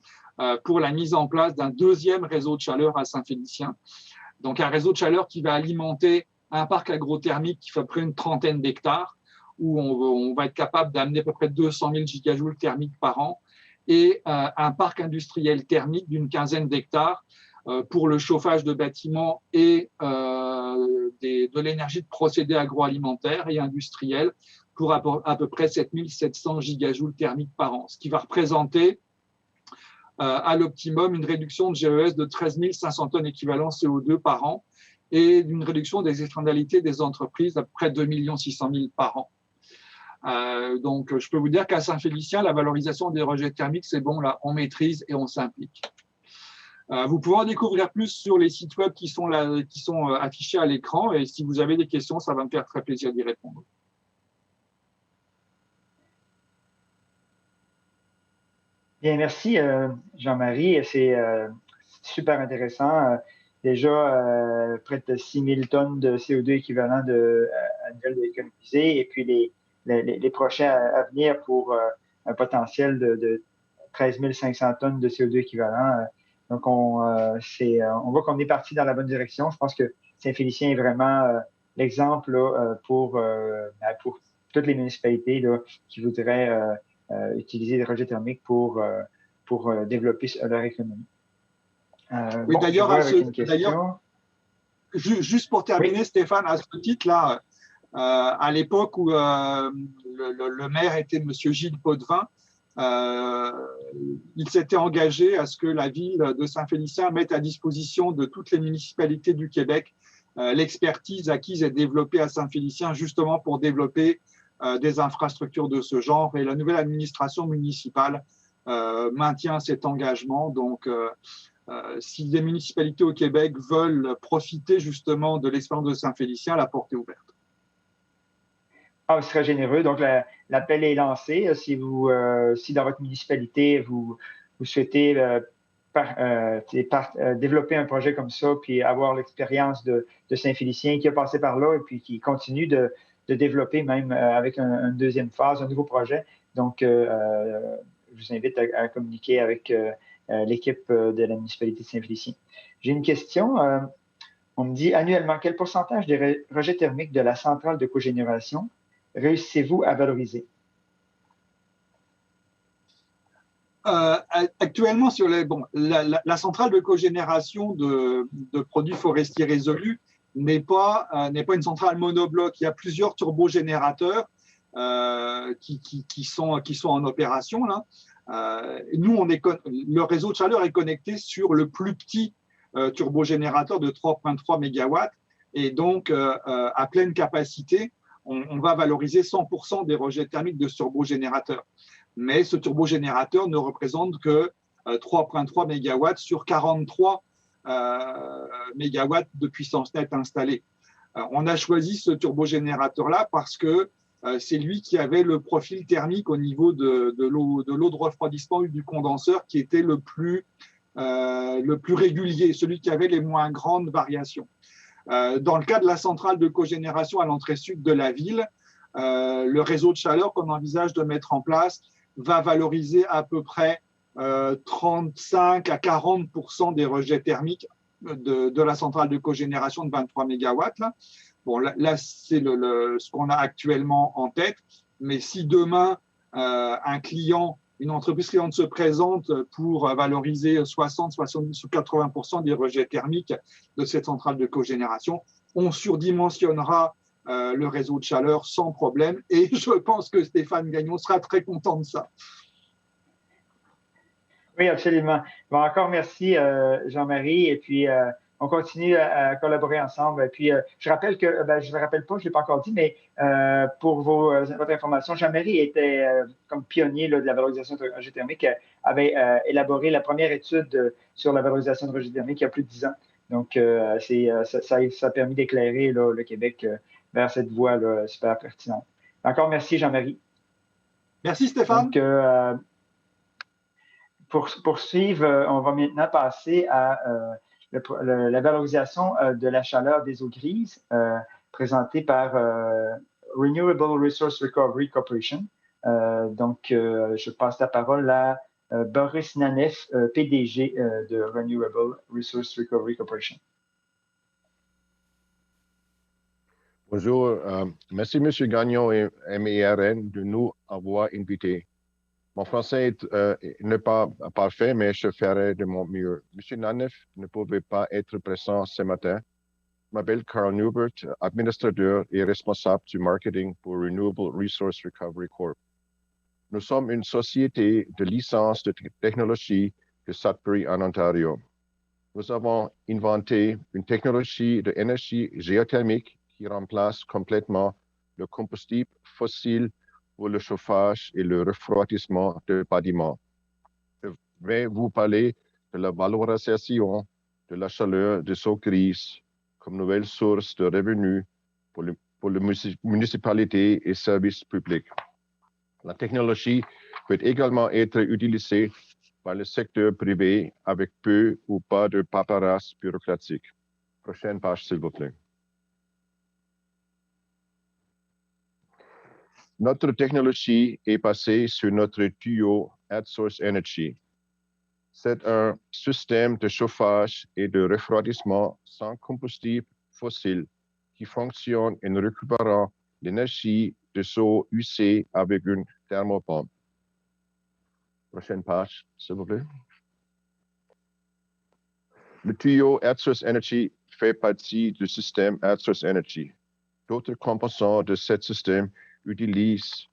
pour la mise en place d'un deuxième réseau de chaleur à Saint-Félicien. Donc un réseau de chaleur qui va alimenter un parc agrothermique qui fait à peu près une trentaine d'hectares, où on va être capable d'amener à peu près 200 000 gigajoules thermiques par an, et un parc industriel thermique d'une quinzaine d'hectares pour le chauffage de bâtiments et de l'énergie de procédés agroalimentaires et industriels pour à peu près 7 700 gigajoules thermiques par an, ce qui va représenter à l'optimum une réduction de GES de 13 500 tonnes équivalent CO2 par an et une réduction des externalités des entreprises d'à peu près 2 600 000 par an. Donc, je peux vous dire qu'à Saint-Félicien, la valorisation des rejets thermiques, c'est bon, là, on maîtrise et on s'implique. Vous pouvez en découvrir plus sur les sites web qui sont affichés à l'écran, et si vous avez des questions, ça va me faire très plaisir d'y répondre. Bien, merci Jean-Marie. C'est super intéressant. Déjà, près de 6 000 tonnes de CO2 équivalent annuel économisé, et puis les prochains à venir pour un potentiel de 13 500 tonnes de CO2 équivalent. Donc, on voit qu'on est parti dans la bonne direction. Je pense que Saint-Félicien est vraiment l'exemple pour toutes les municipalités là, qui voudraient utiliser les rejets thermiques pour développer leur économie. Oui, bon, d'ailleurs, juste pour terminer, oui. Stéphane, à ce titre-là, à l'époque où le maire était M. Gilles Potvin, il s'était engagé à ce que la ville de Saint-Félicien mette à disposition de toutes les municipalités du Québec l'expertise acquise et développée à Saint-Félicien justement pour développer des infrastructures de ce genre. Et la nouvelle administration municipale maintient cet engagement. Donc, si les municipalités au Québec veulent profiter justement de l'expérience de Saint-Félicien, la porte est ouverte. Ah, ce serait généreux. Donc, l'appel est lancé. Si dans votre municipalité, vous souhaitez développer un projet comme ça, puis avoir l'expérience de Saint-Félicien qui a passé par là et puis qui continue de développer même avec une deuxième phase, un nouveau projet. Donc, je vous invite à communiquer avec l'équipe de la municipalité de Saint-Félicien. J'ai une question. On me dit annuellement, quel pourcentage des rejets thermiques de la centrale de cogénération réussissez-vous à valoriser? Actuellement, sur la centrale de cogénération de produits forestiers résolus n'est pas une centrale monobloc. Il y a plusieurs turbogénérateurs qui sont en opération là. Nous, le réseau de chaleur est connecté sur le plus petit turbogénérateur de 3,3 MW, et donc à pleine capacité, on va valoriser 100% des rejets thermiques de ce turbogénérateur. Mais ce turbogénérateur ne représente que 3,3 MW sur 43 MW de puissance nette installée. On a choisi ce turbogénérateur-là parce que c'est lui qui avait le profil thermique au niveau de l'eau de refroidissement du condenseur qui était le plus régulier, celui qui avait les moins grandes variations. Dans le cas de la centrale de cogénération à l'entrée sud de la ville, le réseau de chaleur qu'on envisage de mettre en place va valoriser à peu près 35 à 40% des rejets thermiques de la centrale de cogénération de 23 MW. Là. Bon, là c'est ce qu'on a actuellement en tête. Mais si demain, un client, une entreprise cliente se présente pour valoriser 60, 70 ou 80% des rejets thermiques de cette centrale de cogénération, on surdimensionnera le réseau de chaleur sans problème. Et je pense que Stéphane Gagnon sera très content de ça. Oui, absolument. Bon, encore merci, Jean-Marie. Et puis, on continue à collaborer ensemble. Et puis, je rappelle que, je ne me rappelle pas, je ne l'ai pas encore dit, mais pour votre information, Jean-Marie était comme pionnier là, de la valorisation de rejet thermique, avait élaboré la première étude sur la valorisation de rejet thermique il y a plus de 10 ans. Donc, ça a permis d'éclairer le Québec vers cette voie là, super pertinente. Encore merci, Jean-Marie. Merci, Stéphane. Donc, pour poursuivre, on va maintenant passer à la valorisation de la chaleur des eaux grises, présentée par Renewable Resource Recovery Corporation. Donc, je passe la parole à Boris Nanef, PDG de Renewable Resource Recovery Corporation. Bonjour, merci M. Gagnon et MERN de nous avoir invités. Mon français n'est pas parfait, mais je ferai de mon mieux. M. Nanef ne pouvait pas être présent ce matin. Je m'appelle Carl Newbert, administrateur et responsable du marketing pour Renewable Resource Recovery Corp. Nous sommes une société de licence de technologie de Sudbury en Ontario. Nous avons inventé une technologie d'énergie géothermique qui remplace complètement le combustible fossile pour le chauffage et le refroidissement des bâtiments. Je vais vous parler de la valorisation de la chaleur des eaux grises comme nouvelle source de revenus pour les municipalités et services publics. La technologie peut également être utilisée par le secteur privé avec peu ou pas de paperasse bureaucratique. Prochaine page, s'il vous plaît. Notre technologie est basée sur notre tuyau AdSource Energy. C'est un système de chauffage et de refroidissement sans combustible fossile qui fonctionne en récupérant l'énergie des eaux usées avec une thermopompe. Prochaine page, s'il vous plaît. Le tuyau AdSource Energy fait partie du système AdSource Energy. D'autres composants de ce système utilisent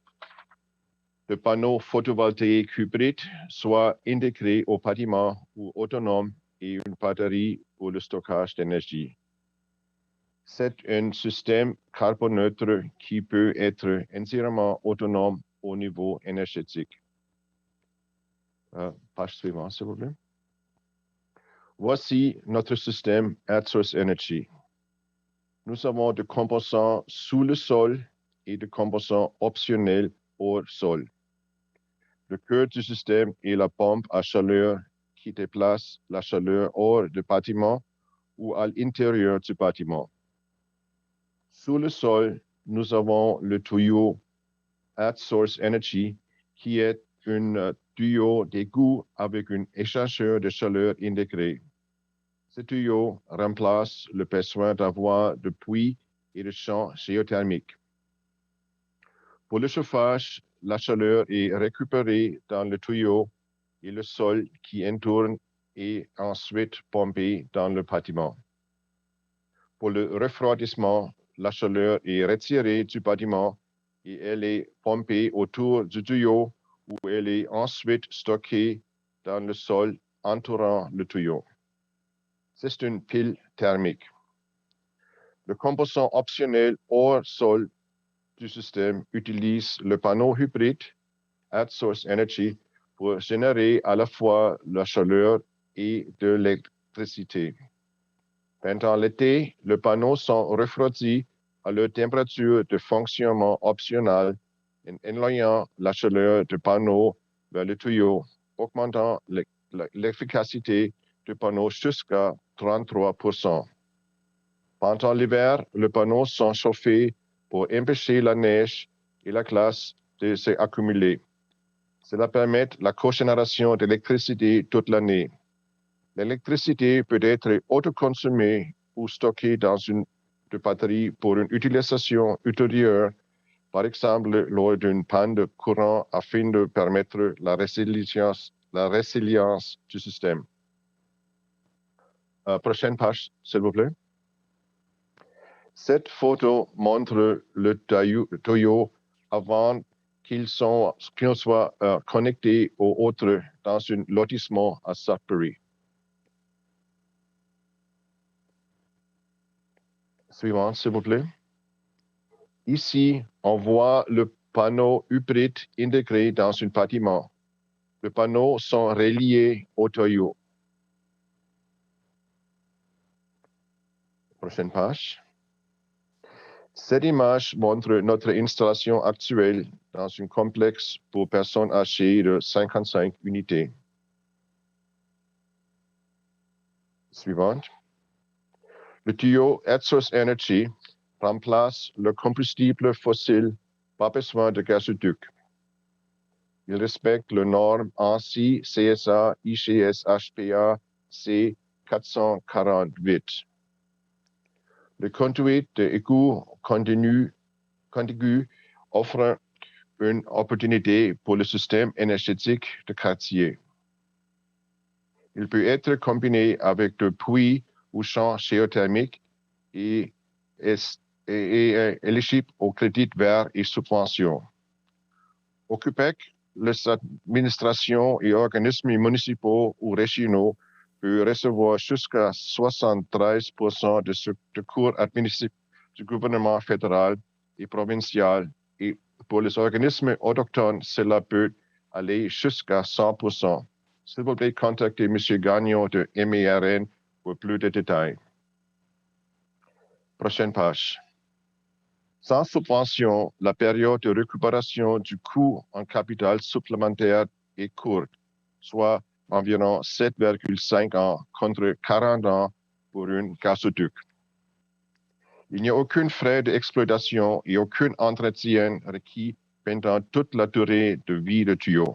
des panneaux photovoltaïques hybrides, soit intégrés au bâtiment ou autonomes, et une batterie pour le stockage d'énergie. C'est un système carboneutre qui peut être entièrement autonome au niveau énergétique. Page suivante, s'il vous plaît. Voici notre système AdSource Energy. Nous avons des composants sous le sol et des composants optionnels hors sol. Le cœur du système est la pompe à chaleur qui déplace la chaleur hors du bâtiment ou à l'intérieur du bâtiment. Sous le sol, nous avons le tuyau AdSource Energy qui est un tuyau d'égout avec un échangeur de chaleur intégré. Ce tuyau remplace le besoin d'avoir de puits et de champs géothermiques. Pour le chauffage, la chaleur est récupérée dans le tuyau et le sol qui entoure est ensuite pompé dans le bâtiment. Pour le refroidissement, la chaleur est retirée du bâtiment et elle est pompée autour du tuyau où elle est ensuite stockée dans le sol entourant le tuyau. C'est une pile thermique. Le composant optionnel hors sol du système utilise le panneau hybride AdSource Energy pour générer à la fois la chaleur et de l'électricité. Pendant l'été, les panneaux sont refroidis à leur température de fonctionnement optionnelle en envoyant la chaleur du panneau vers le tuyau, augmentant l'efficacité du panneau jusqu'à 33%. Pendant l'hiver, les panneaux sont chauffés pour empêcher la neige et la glace de s'accumuler. Cela permet la cogénération d'électricité toute l'année. L'électricité peut être autoconsommée ou stockée dans une batterie pour une utilisation ultérieure par exemple lors d'une panne de courant afin de permettre la résilience du système. Prochaine page, s'il vous plaît. Cette photo montre le tuyau avant qu'il soit connecté aux autres dans un lotissement à Sudbury. Suivant, s'il vous plaît. Ici, on voit le panneau hybride intégré dans un bâtiment. Les panneaux sont reliés au tuyau. Prochaine page. Cette image montre notre installation actuelle dans un complexe pour personnes âgées de 55 unités. Suivante. Le tuyau AdSource Energy remplace le combustible fossile, pas besoin de gazoduc. Il respecte les normes ANSI, CSA, IGS, HPA, C448. Le conduite d'égout contigu offre une opportunité pour le système énergétique de quartier. Il peut être combiné avec des puits ou champs géothermiques et est éligible au crédit vert et subventions. Au Québec, les administrations et organismes municipaux ou régionaux peuvent recevoir jusqu'à 73% de ce cours administratif du gouvernement fédéral et provincial. Et pour les organismes autochtones, cela peut aller jusqu'à 100%. S'il vous plaît, contactez M. Gagnon de MERN pour plus de détails. Prochaine page. Sans subvention, la période de récupération du coût en capital supplémentaire est courte, soit environ 7,5 ans contre 40 ans pour un gazoduc. Il n'y a aucun frais d'exploitation et aucun entretien requis pendant toute la durée de vie du tuyau,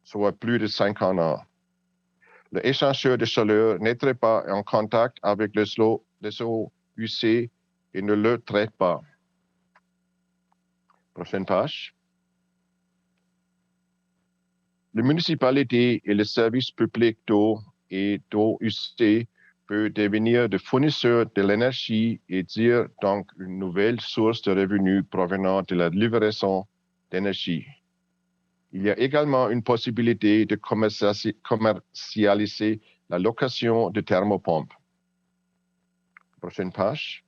soit plus de 50 ans. Le échangeur de chaleur n'entre pas en contact avec les eaux usées et ne le traite pas. Prochaine page. Les municipalités et les services publics d'eau et d'eau usée peuvent devenir des fournisseurs de l'énergie et dire donc une nouvelle source de revenus provenant de la livraison d'énergie. Il y a également une possibilité de commercialiser la location de thermopompes. Prochaine page.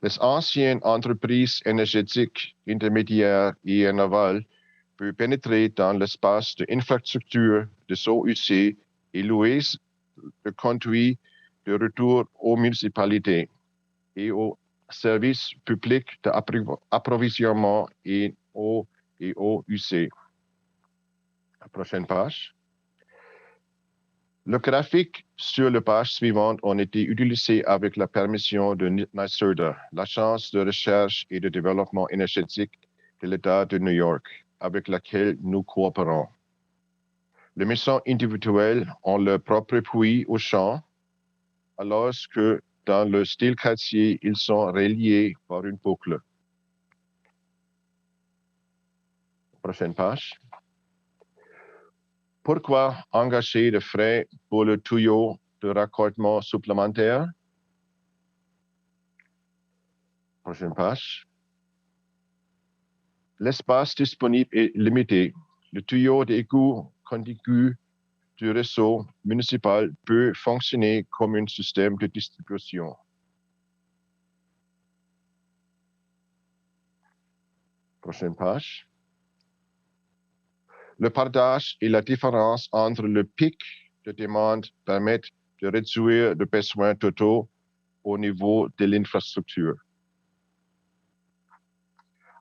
Les anciennes entreprises énergétiques intermédiaires et en aval peuvent pénétrer dans l'espace de infrastructure de eaux usées et louer le conduit de retour aux municipalités et aux services publics d'approvisionnement et eau usée. Prochaine page. Le graphique sur la page suivante a été utilisé avec la permission de NYSERDA, l'agence de recherche et de développement énergétique de l'État de New York, avec laquelle nous coopérons. Les maisons individuelles ont leur propre puits au champ, alors que dans le style quartier, ils sont reliés par une boucle. Prochaine page. Pourquoi engager des frais pour le tuyau de raccordement supplémentaire? Prochaine page. L'espace disponible est limité. Le tuyau d'égout contigu du réseau municipal peut fonctionner comme un système de distribution. Prochaine page. Le partage et la différence entre le pic de demande permettent de réduire les besoins totaux au niveau de l'infrastructure.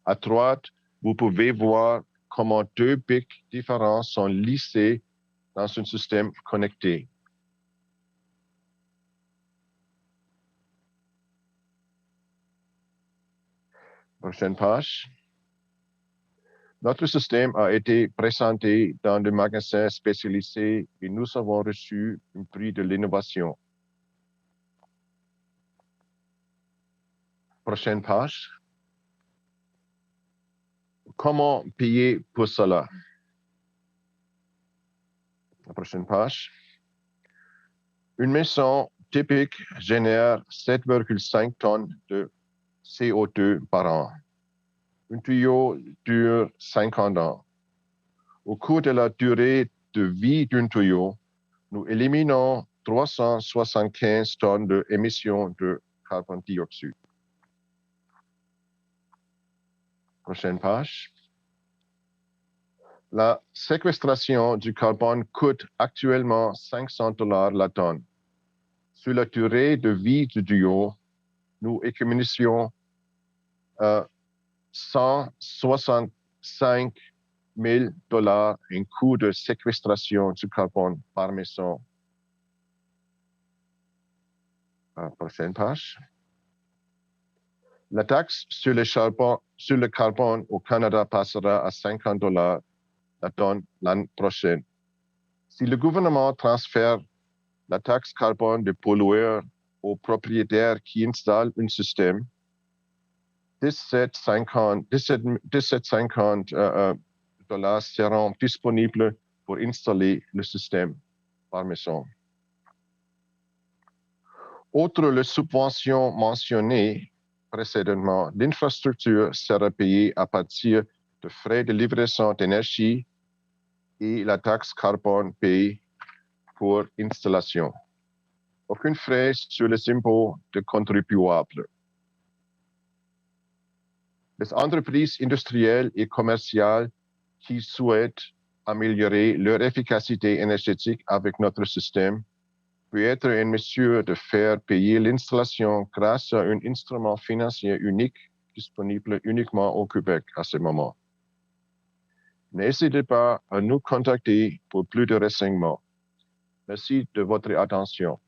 À droite, vous pouvez voir comment deux pics différents sont lissés dans un système connecté. Prochaine page. Notre système a été présenté dans des magasins spécialisés et nous avons reçu un prix de l'innovation. Prochaine page. comment payer pour cela? La prochaine page. Une maison typique génère 7,5 tonnes de CO2 par an. Un tuyau dure 50 ans. Au cours de la durée de vie d'un tuyau, nous éliminons 375 tonnes d'émissions de carbone dioxyde. Prochaine page. La séquestration du carbone coûte actuellement $500 la tonne. Sur la durée de vie du tuyau, nous économisons 165 000 $ en coût de séquestration du carbone par maison. Prochaine page. La taxe sur le carbone au Canada passera à $50 la tonne l'année prochaine. Si le gouvernement transfère la taxe carbone des pollueurs aux propriétaires qui installent un système, 17,50 $ seront disponibles pour installer le système par maison. Outre les subventions mentionnées précédemment, l'infrastructure sera payée à partir de frais de livraison d'énergie et la taxe carbone payée pour installation. Aucun frais sur les impôts de contribuables. Les entreprises industrielles et commerciales qui souhaitent améliorer leur efficacité énergétique avec notre système peut être en mesure de faire payer l'installation grâce à un instrument financier unique disponible uniquement au Québec à ce moment. N'hésitez pas à nous contacter pour plus de renseignements. Merci de votre attention.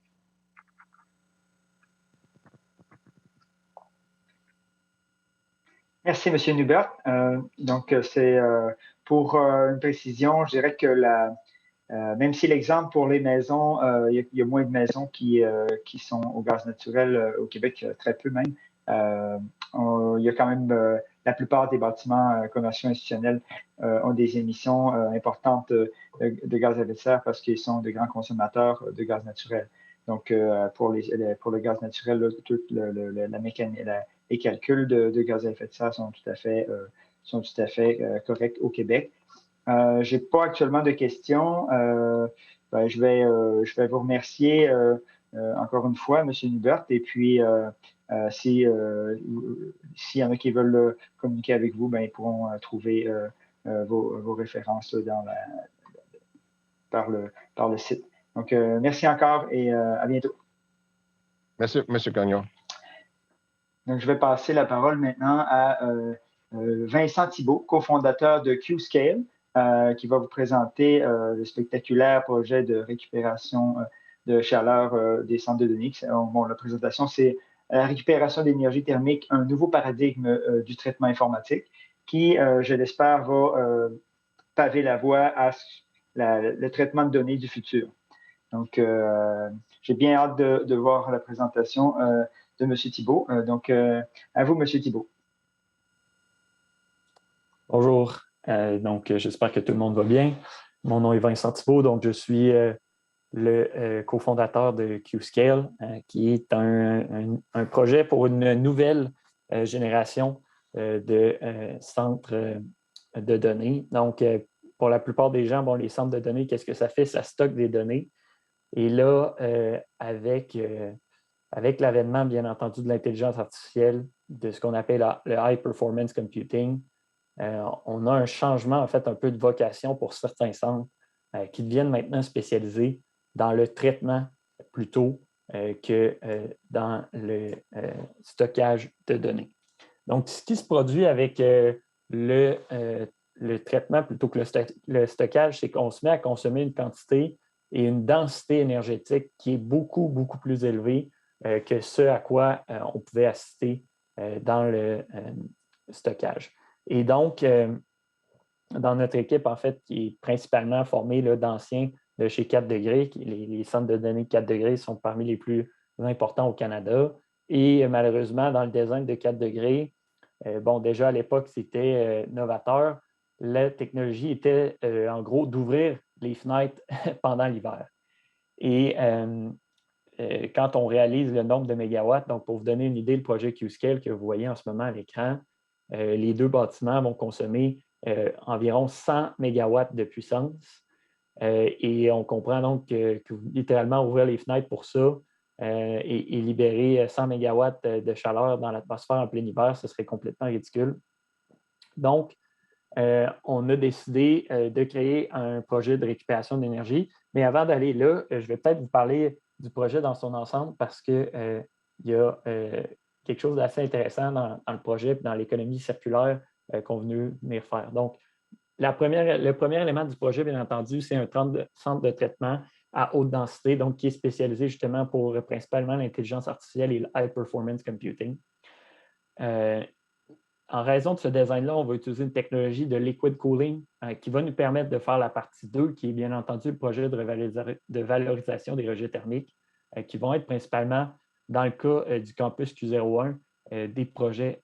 Merci, M. Nubert. Donc, c'est pour une précision, je dirais que même si l'exemple pour les maisons, il y a moins de maisons qui sont au gaz naturel au Québec, très peu même. Il y a quand même la plupart des bâtiments commerciaux institutionnels ont des émissions importantes de gaz à effet de serre parce qu'ils sont de grands consommateurs de gaz naturel. Donc, pour le gaz naturel, là, toute la mécanique, les calculs de gaz à effet de serre sont tout à fait corrects au Québec. Je n'ai pas actuellement de questions. Je vais vous remercier encore une fois, M. Nubert. Et puis, s'il y en a qui veulent communiquer avec vous, ils pourront trouver vos références par le site. Donc, merci encore et à bientôt. Merci, M. Gagnon. Donc, je vais passer la parole maintenant à Vincent Thibault, cofondateur de Qscale, qui va vous présenter le spectaculaire projet de récupération de chaleur des centres de données. Bon, la présentation, c'est la récupération d'énergie thermique, un nouveau paradigme du traitement informatique qui, je l'espère, va paver la voie à le traitement de données du futur. Donc, j'ai bien hâte de voir la présentation de M. Thibault. Donc, à vous, M. Thibault. Bonjour. Donc, j'espère que tout le monde va bien. Mon nom est Vincent Thibault, donc je suis le cofondateur de Qscale, qui est un projet pour une nouvelle génération de centres de données. Donc, pour la plupart des gens, les centres de données, qu'est-ce que ça fait? Ça stocke des données. Et là, avec l'avènement, bien entendu, de l'intelligence artificielle, de ce qu'on appelle le High Performance Computing, on a un changement, en fait, un peu de vocation pour certains centres qui deviennent maintenant spécialisés dans le traitement plutôt que dans le stockage de données. Donc, ce qui se produit avec le traitement plutôt que le stockage, c'est qu'on se met à consommer une quantité et une densité énergétique qui est beaucoup, beaucoup plus élevée que ce à quoi on pouvait assister dans le stockage. Et donc, dans notre équipe, en fait, qui est principalement formée d'anciens de chez 4 degrés, les centres de données 4 degrés sont parmi les plus importants au Canada. Et malheureusement, dans le design de 4 degrés, Bon, déjà à l'époque, c'était novateur. La technologie était en gros d'ouvrir les fenêtres pendant l'hiver. Et quand on réalise le nombre de mégawatts, donc pour vous donner une idée, le projet Qscale que vous voyez en ce moment à l'écran, les deux bâtiments vont consommer environ 100 mégawatts de puissance. Et on comprend donc que littéralement ouvrir les fenêtres pour ça et libérer 100 mégawatts de chaleur dans l'atmosphère en plein hiver, ce serait complètement ridicule. Donc, on a décidé de créer un projet de récupération d'énergie. Mais avant d'aller là, je vais peut-être vous parler du projet dans son ensemble parce qu'il y a quelque chose d'assez intéressant dans le projet et dans l'économie circulaire qu'on veut venir faire. Donc, le premier élément du projet, bien entendu, c'est un centre de traitement à haute densité, donc qui est spécialisé justement pour principalement l'intelligence artificielle et le high performance computing. En raison de ce design-là, on va utiliser une technologie de liquid cooling qui va nous permettre de faire la partie 2, qui est bien entendu le projet de valorisation des rejets thermiques, qui vont être principalement, dans le cas du campus Q01, des projets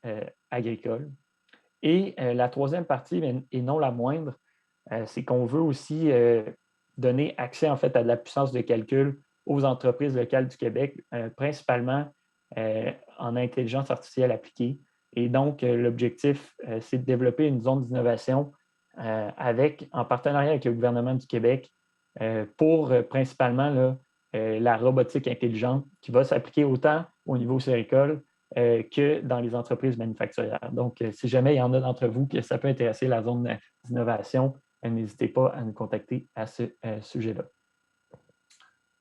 agricoles. Et la troisième partie, et non la moindre, c'est qu'on veut aussi donner accès en fait à de la puissance de calcul aux entreprises locales du Québec, principalement en intelligence artificielle appliquée. Et donc, l'objectif, c'est de développer une zone d'innovation en partenariat avec le gouvernement du Québec pour principalement là, la robotique intelligente qui va s'appliquer autant au niveau séricole que dans les entreprises manufacturières. Donc, si jamais il y en a d'entre vous que ça peut intéresser la zone d'innovation, n'hésitez pas à nous contacter à ce sujet-là.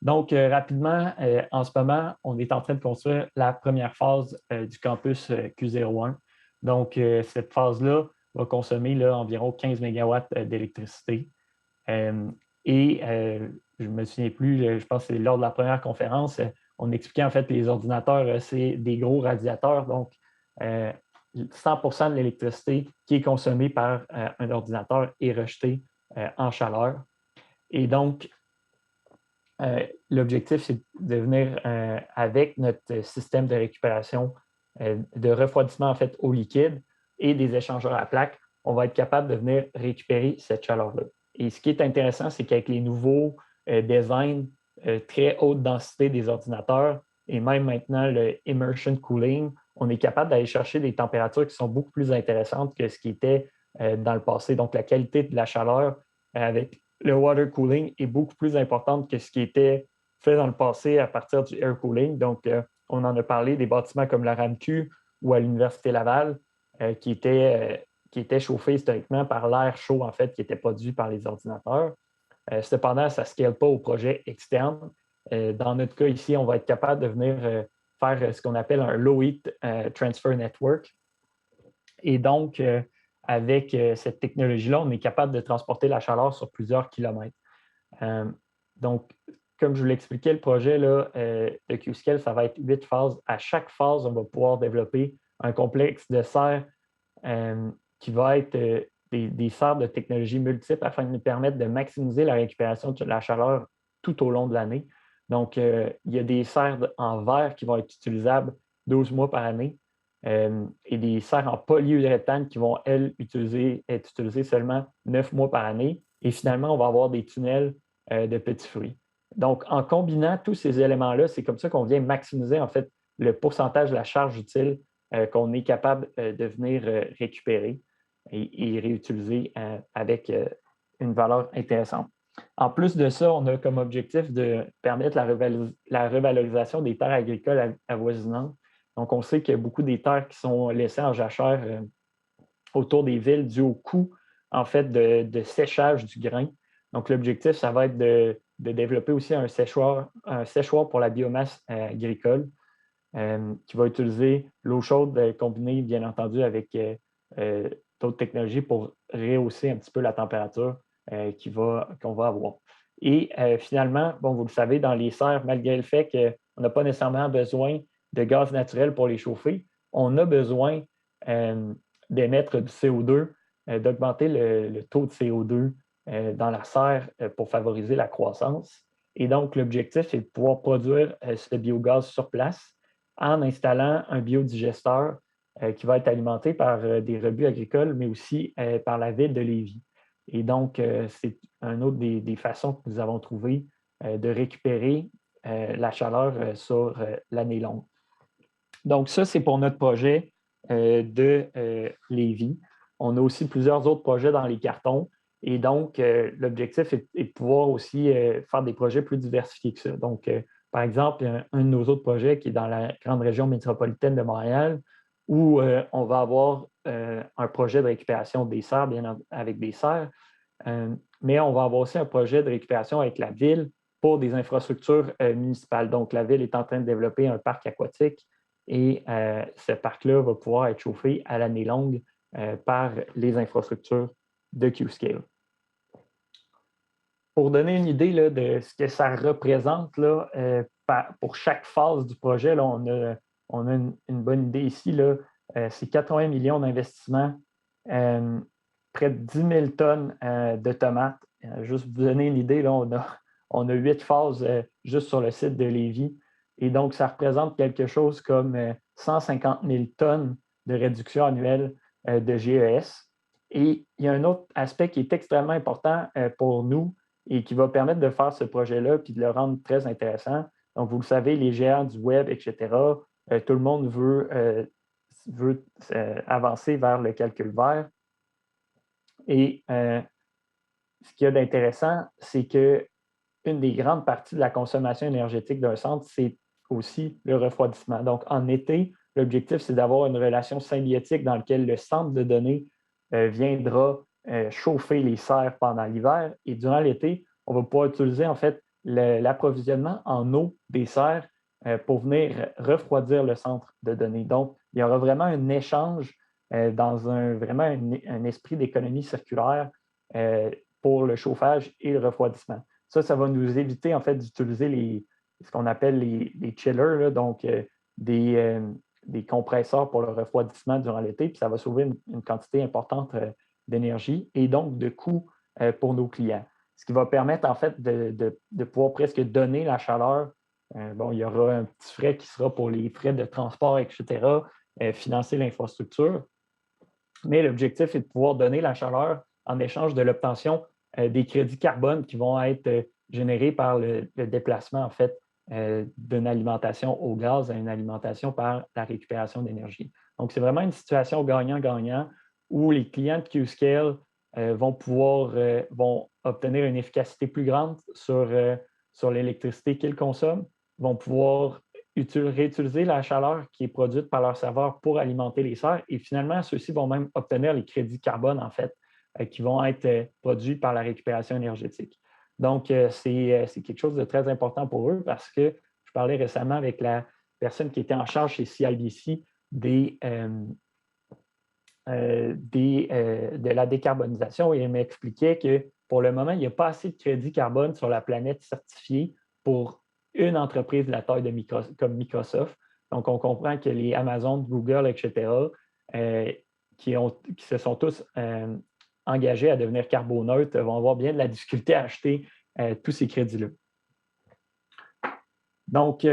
Donc, rapidement, en ce moment, on est en train de construire la première phase du campus Q01. Donc, cette phase-là va consommer là, environ 15 MW d'électricité. Et je ne me souviens plus, je pense que c'est lors de la première conférence, on expliquait en fait que les ordinateurs, c'est des gros radiateurs. Donc, 100% de l'électricité qui est consommée par un ordinateur est rejetée en chaleur. Et donc, l'objectif, c'est de venir avec notre système de récupération de refroidissement en fait au liquide et des échangeurs à plaques, on va être capable de venir récupérer cette chaleur-là. Et ce qui est intéressant, c'est qu'avec les nouveaux designs très haute densité des ordinateurs et même maintenant le immersion cooling, on est capable d'aller chercher des températures qui sont beaucoup plus intéressantes que ce qui était dans le passé. Donc, la qualité de la chaleur avec le water cooling est beaucoup plus importante que ce qui était fait dans le passé à partir du air cooling. Donc, on en a parlé des bâtiments comme la RAMQ ou à l'Université Laval qui étaient chauffés historiquement par l'air chaud, en fait, qui était produit par les ordinateurs. Cependant, ça ne scale pas au projet externe. Dans notre cas ici, on va être capable de venir faire ce qu'on appelle un low heat transfer network. Et donc, avec cette technologie-là, on est capable de transporter la chaleur sur plusieurs kilomètres. Donc, comme je vous l'expliquais, le projet là, de Qscale, ça va être 8 phases. À chaque phase, on va pouvoir développer un complexe de serres qui va être des serres de technologies multiples afin de nous permettre de maximiser la récupération de la chaleur tout au long de l'année. Donc, il y a des serres en verre qui vont être utilisables 12 mois par année et des serres en polyuréthane qui vont, elles, être utilisées seulement 9 mois par année. Et finalement, on va avoir des tunnels de petits fruits. Donc, en combinant tous ces éléments-là, c'est comme ça qu'on vient maximiser en fait le pourcentage de la charge utile qu'on est capable de venir récupérer et réutiliser avec une valeur intéressante. En plus de ça, on a comme objectif de permettre la revalorisation des terres agricoles avoisinantes. Donc, on sait qu'il y a beaucoup des terres qui sont laissées en jachère autour des villes dû au coût en fait de séchage du grain. Donc, l'objectif, ça va être de développer aussi un séchoir pour la biomasse agricole qui va utiliser l'eau chaude combinée, bien entendu, avec d'autres technologies pour rehausser un petit peu la température qu'on va avoir. Et finalement, bon, vous le savez, dans les serres, malgré le fait qu'on n'a pas nécessairement besoin de gaz naturel pour les chauffer, on a besoin d'émettre du CO2, d'augmenter le taux de CO2 dans la serre pour favoriser la croissance. Et donc, l'objectif, c'est de pouvoir produire ce biogaz sur place en installant un biodigesteur qui va être alimenté par des rebuts agricoles, mais aussi par la ville de Lévis. Et donc, c'est une autre des façons que nous avons trouvé de récupérer la chaleur sur l'année longue. Donc, ça, c'est pour notre projet de Lévis. On a aussi plusieurs autres projets dans les cartons. Et donc, l'objectif est de pouvoir aussi faire des projets plus diversifiés que ça. Donc, par exemple, un de nos autres projets qui est dans la grande région métropolitaine de Montréal, où on va avoir un projet de récupération des serres, bien avec des serres, mais on va avoir aussi un projet de récupération avec la ville pour des infrastructures municipales. Donc, la ville est en train de développer un parc aquatique et ce parc-là va pouvoir être chauffé à l'année longue par les infrastructures de Qscale. Pour donner une idée là, de ce que ça représente là, pour chaque phase du projet, là, on a une bonne idée ici. C'est 80 millions d'investissements, près de 10 000 tonnes de tomates. Juste pour vous donner une idée, là, on a 8 phases juste sur le site de Lévis. Et donc, ça représente quelque chose comme 150 000 tonnes de réduction annuelle de GES. Et il y a un autre aspect qui est extrêmement important pour nous et qui va permettre de faire ce projet-là puis de le rendre très intéressant. Donc, vous le savez, les géants du web, etc., tout le monde veut avancer vers le calcul vert. Et ce qu'il y a d'intéressant, c'est qu'une des grandes parties de la consommation énergétique d'un centre, c'est aussi le refroidissement. Donc, en été, l'objectif, c'est d'avoir une relation symbiotique dans laquelle le centre de données viendra chauffer les serres pendant l'hiver. Et durant l'été, on va pouvoir utiliser en fait l'approvisionnement en eau des serres pour venir refroidir le centre de données. Donc, il y aura vraiment un échange dans vraiment un esprit d'économie circulaire pour le chauffage et le refroidissement. Ça va nous éviter en fait d'utiliser ce qu'on appelle les chillers, là, donc des compresseurs pour le refroidissement durant l'été, puis ça va sauver une quantité importante d'énergie et donc de coûts pour nos clients. Ce qui va permettre en fait de pouvoir presque donner la chaleur. Il y aura un petit frais qui sera pour les frais de transport, etc., financer l'infrastructure. Mais l'objectif est de pouvoir donner la chaleur en échange de l'obtention des crédits carbone qui vont être générés par le déplacement en fait d'une alimentation au gaz à une alimentation par la récupération d'énergie. Donc, c'est vraiment une situation gagnant-gagnant où les clients de Qscale vont obtenir une efficacité plus grande sur l'électricité qu'ils consomment, vont pouvoir réutiliser la chaleur qui est produite par leur serveur pour alimenter les serres et finalement, ceux-ci vont même obtenir les crédits carbone, en fait, qui vont être produits par la récupération énergétique. Donc, c'est quelque chose de très important pour eux parce que je parlais récemment avec la personne qui était en charge chez CIBC de la décarbonisation et elle m'expliquait que pour le moment, il n'y a pas assez de crédits carbone sur la planète certifiés pour une entreprise de la taille comme Microsoft. Donc, on comprend que les Amazon, Google, etc., qui se sont tous engagés à devenir carboneutres vont avoir bien de la difficulté à acheter tous ces crédits-là. Donc,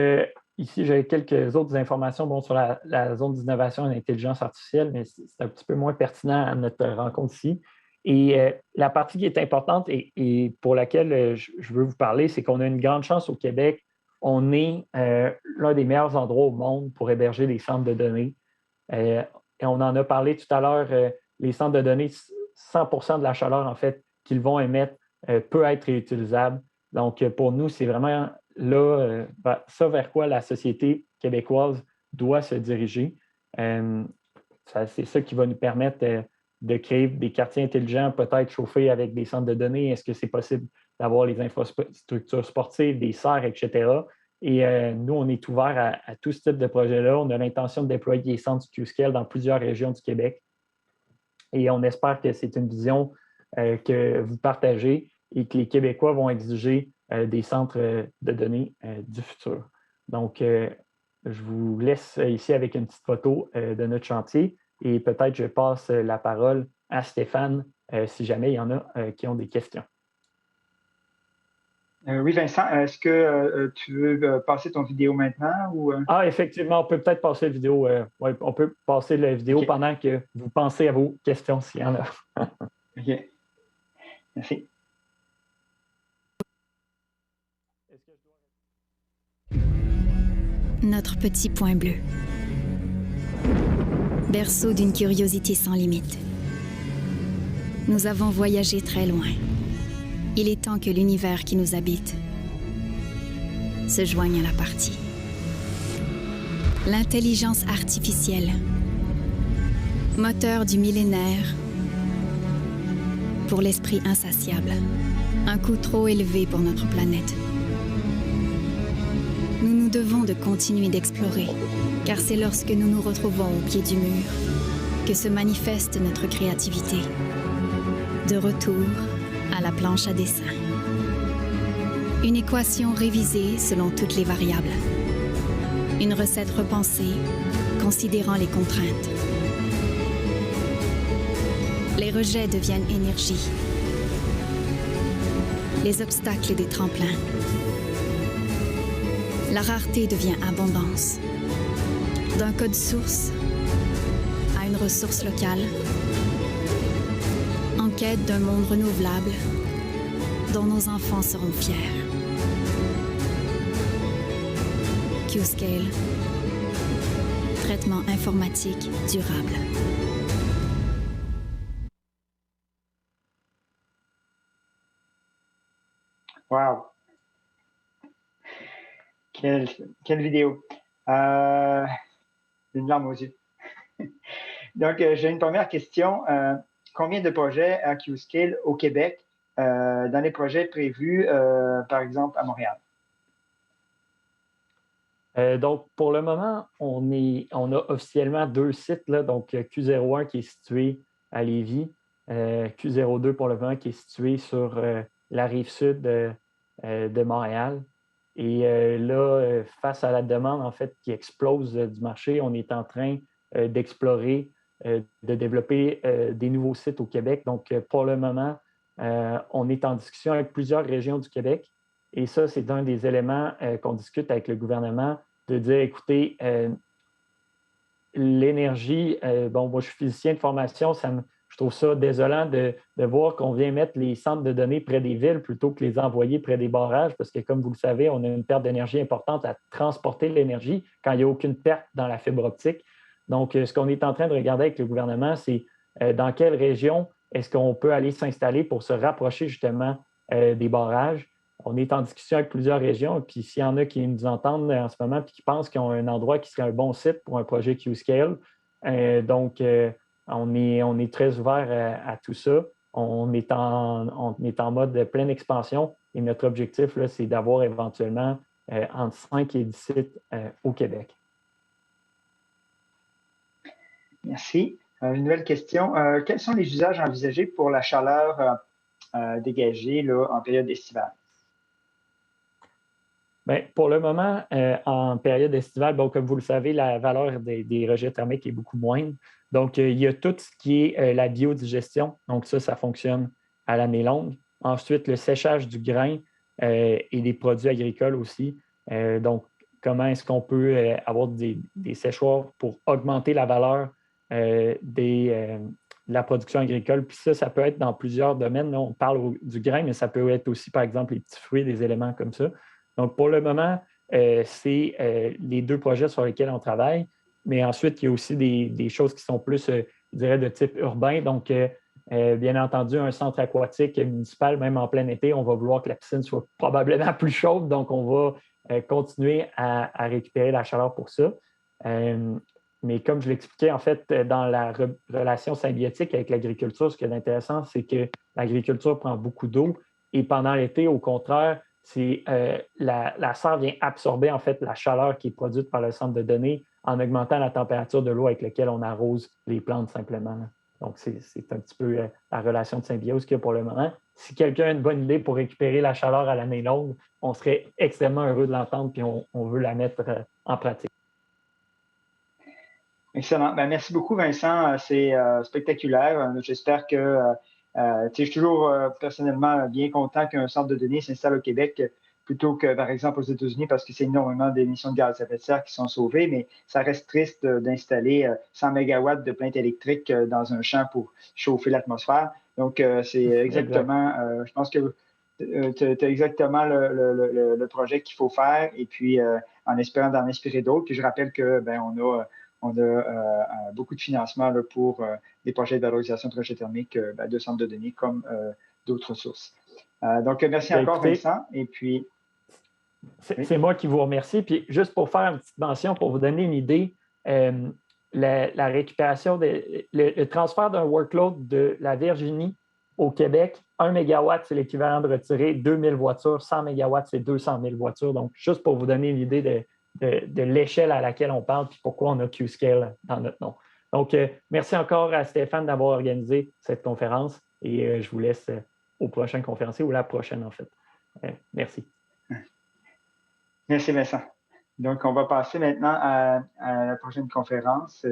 ici, j'ai quelques autres informations sur la zone d'innovation et d'intelligence artificielle, mais c'est un petit peu moins pertinent à notre rencontre ici. Et la partie qui est importante et pour laquelle je veux vous parler, c'est qu'on a une grande chance au Québec. On est l'un des meilleurs endroits au monde pour héberger des centres de données. Et on en a parlé tout à l'heure, les centres de données, 100% de la chaleur, en fait, qu'ils vont émettre peut être réutilisable. Donc, pour nous, c'est vraiment là, ça vers quoi la société québécoise doit se diriger. C'est ça qui va nous permettre de créer des quartiers intelligents, peut-être chauffés avec des centres de données. Est-ce que c'est possible d'avoir les infrastructures sportives, des serres, etc.? Et nous, on est ouvert à tout ce type de projet-là. On a l'intention de déployer des centres Qscale dans plusieurs régions du Québec. Et on espère que c'est une vision que vous partagez et que les Québécois vont exiger des centres de données du futur. Donc, je vous laisse ici avec une petite photo de notre chantier et peut-être je passe la parole à Stéphane si jamais il y en a qui ont des questions. Oui, Vincent, est-ce que tu veux passer ton vidéo maintenant? Ou, Ah, effectivement, on peut peut-être passer la vidéo. Ouais, on peut passer la vidéo pendant que vous pensez à vos questions, s'il y en a. OK. Merci. Notre petit point bleu. Berceau d'une curiosité sans limite. Nous avons voyagé très loin. Il est temps que l'univers qui nous habite se joigne à la partie. L'intelligence artificielle, moteur du millénaire pour l'esprit insatiable, un coût trop élevé pour notre planète. Nous nous devons de continuer d'explorer, car c'est lorsque nous nous retrouvons au pied du mur que se manifeste notre créativité. De retour à la planche à dessin. Une équation révisée selon toutes les variables. Une recette repensée, considérant les contraintes. Les rejets deviennent énergie. Les obstacles des tremplins. La rareté devient abondance. D'un code source à une ressource locale, en quête d'un monde renouvelable dont nos enfants seront fiers. Q-Scale, traitement informatique durable. Wow! Quelle vidéo! Une larme aux yeux. Donc, j'ai une première question. Combien de projets à Q-Scale au Québec dans les projets prévus, par exemple, à Montréal? Donc, pour le moment, on a officiellement 2 sites, là, donc Q01 qui est situé à Lévis, Q02 pour le moment qui est situé sur la rive sud de Montréal. Et là, face à la demande en fait qui explose du marché, on est en train d'explorer, de développer des nouveaux sites au Québec. Donc, pour le moment, on est en discussion avec plusieurs régions du Québec. Et ça, c'est un des éléments qu'on discute avec le gouvernement, de dire, écoutez, l'énergie, bon, moi, je suis physicien de formation, je trouve ça désolant de voir qu'on vient mettre les centres de données près des villes plutôt que les envoyer près des barrages, parce que, comme vous le savez, on a une perte d'énergie importante à transporter l'énergie quand il n'y a aucune perte dans la fibre optique. Donc, ce qu'on est en train de regarder avec le gouvernement, c'est dans quelle région est-ce qu'on peut aller s'installer pour se rapprocher justement des barrages. On est en discussion avec plusieurs régions, puis s'il y en a qui nous entendent en ce moment et qui pensent qu'ils ont un endroit qui serait un bon site pour un projet Q-Scale, donc on est très ouvert à tout ça. On est en mode pleine expansion et notre objectif, là, c'est d'avoir éventuellement entre 5 et 10 sites au Québec. Merci. Une nouvelle question. Quels sont les usages envisagés pour la chaleur dégagée là, en période estivale? Bien, pour le moment, en période estivale, bon, comme vous le savez, la valeur des rejets thermiques est beaucoup moindre. Donc, il y a tout ce qui est la biodigestion. Donc, ça fonctionne à l'année longue. Ensuite, le séchage du grain et des produits agricoles aussi. Donc, comment est-ce qu'on peut avoir des séchoirs pour augmenter la valeur de la production agricole? Puis ça peut être dans plusieurs domaines. Là, on parle du grain, mais ça peut être aussi, par exemple, les petits fruits, des éléments comme ça. Donc, pour le moment, c'est les 2 projets sur lesquels on travaille. Mais ensuite, il y a aussi des choses qui sont plus, je dirais, de type urbain. Donc, bien entendu, un centre aquatique municipal, même en plein été, on va vouloir que la piscine soit probablement plus chaude. Donc, on va continuer à récupérer la chaleur pour ça. Mais comme je l'expliquais, en fait, dans la relation symbiotique avec l'agriculture, ce qui est intéressant, c'est que l'agriculture prend beaucoup d'eau. Et pendant l'été, au contraire, la serre vient absorber en fait la chaleur qui est produite par le centre de données en augmentant la température de l'eau avec laquelle on arrose les plantes simplement. Donc, c'est un petit peu la relation de symbiose qu'il y a pour le moment. Si quelqu'un a une bonne idée pour récupérer la chaleur à l'année longue, on serait extrêmement heureux de l'entendre puis on veut la mettre en pratique. Excellent. Ben, merci beaucoup, Vincent. C'est spectaculaire. J'espère que je suis toujours personnellement bien content qu'un centre de données s'installe au Québec plutôt que, par exemple, aux États-Unis, parce que c'est énormément d'émissions de gaz à effet de serre qui sont sauvées, mais ça reste triste d'installer 100 MW de plainte électrique dans un champ pour chauffer l'atmosphère. Donc, c'est exactement, je pense que tu as exactement le projet qu'il faut faire, et puis en espérant d'en inspirer d'autres. Puis je rappelle que on a beaucoup de financement là, pour des projets de valorisation de rejets thermiques de centres de données comme d'autres sources. Donc, merci encore, Vincent. Et puis. C'est moi qui vous remercie. Puis juste pour faire une petite mention, pour vous donner une idée, la récupération, le transfert d'un workload de la Virginie au Québec, 1 MW, c'est l'équivalent de retirer 2000 voitures, 100 MW, c'est 200 000 voitures. Donc, juste pour vous donner une idée de l'échelle à laquelle on parle et pourquoi on a Qscale dans notre nom. Donc, merci encore à Stéphane d'avoir organisé cette conférence et je vous laisse au prochain conférencier ou la prochaine, en fait. Merci. Merci, Vincent. Donc, on va passer maintenant à la prochaine conférence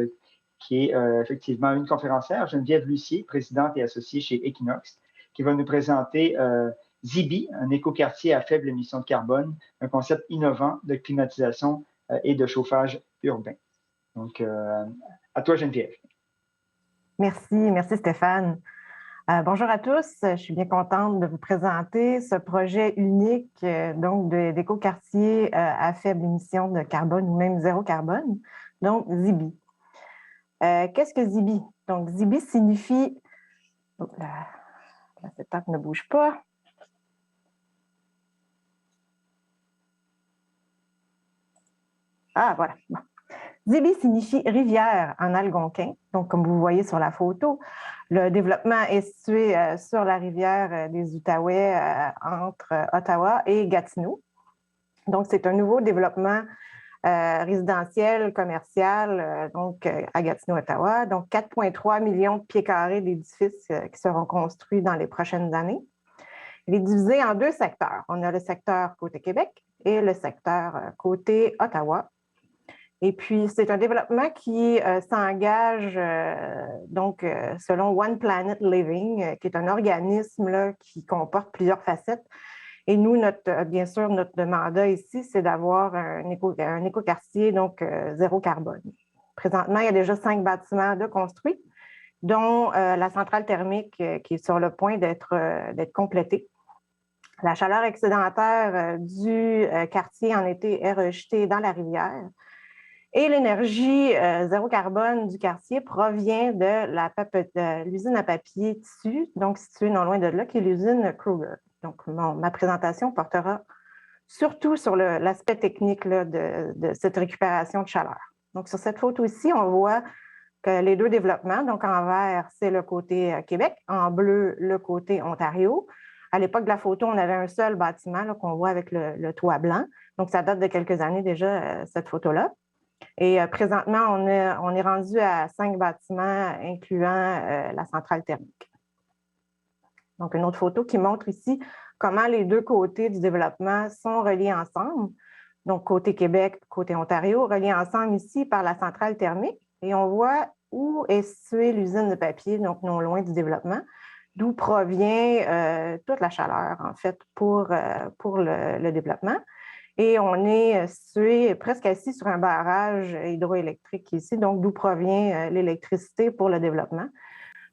qui est effectivement une conférencière, Geneviève Lucier, présidente et associée chez Equinox, qui va nous présenter Zibi, un écoquartier à faible émission de carbone, un concept innovant de climatisation et de chauffage urbain. Donc, à toi, Geneviève. Merci Stéphane. Bonjour à tous, je suis bien contente de vous présenter ce projet unique donc d'écoquartier à faible émission de carbone ou même zéro carbone, donc Zibi. Qu'est-ce que Zibi? Donc, Zibi signifie... Oh, la setup ne bouge pas. Ah, voilà. Bon. Zibi signifie rivière en algonquin. Donc, comme vous voyez sur la photo, le développement est situé sur la rivière des Outaouais entre Ottawa et Gatineau. Donc, c'est un nouveau développement résidentiel, commercial, donc à Gatineau, Ottawa. Donc, 4,3 millions de pieds carrés d'édifices qui seront construits dans les prochaines années. Il est divisé en deux secteurs. On a le secteur côté Québec et le secteur côté Ottawa. Et puis, c'est un développement qui s'engage donc selon One Planet Living, qui est un organisme là, qui comporte plusieurs facettes. Et nous, bien sûr, notre mandat ici, c'est d'avoir un écoquartier, donc zéro carbone. Présentement, il y a déjà 5 bâtiments de construits, dont la centrale thermique qui est sur le point d'être complétée. La chaleur excédentaire du quartier en été est rejetée dans la rivière. Et l'énergie zéro carbone du quartier provient de l'usine à papier tissu, donc située non loin de là, qui est l'usine Kruger. Donc, ma présentation portera surtout sur l'aspect technique là, de cette récupération de chaleur. Donc, sur cette photo ici, on voit que les deux développements, donc en vert, c'est le côté Québec, en bleu, le côté Ontario. À l'époque de la photo, on avait un seul bâtiment qu'on voit avec le toit blanc. Donc, ça date de quelques années déjà, cette photo-là. Et présentement, on est rendu à 5 bâtiments, incluant la centrale thermique. Donc, une autre photo qui montre ici comment les deux côtés du développement sont reliés ensemble. Donc, côté Québec, côté Ontario, reliés ensemble ici par la centrale thermique. Et on voit où est située l'usine de papier, donc non loin du développement, d'où provient toute la chaleur, en fait, pour le développement. Et on est situé presque assis sur un barrage hydroélectrique ici, donc d'où provient l'électricité pour le développement.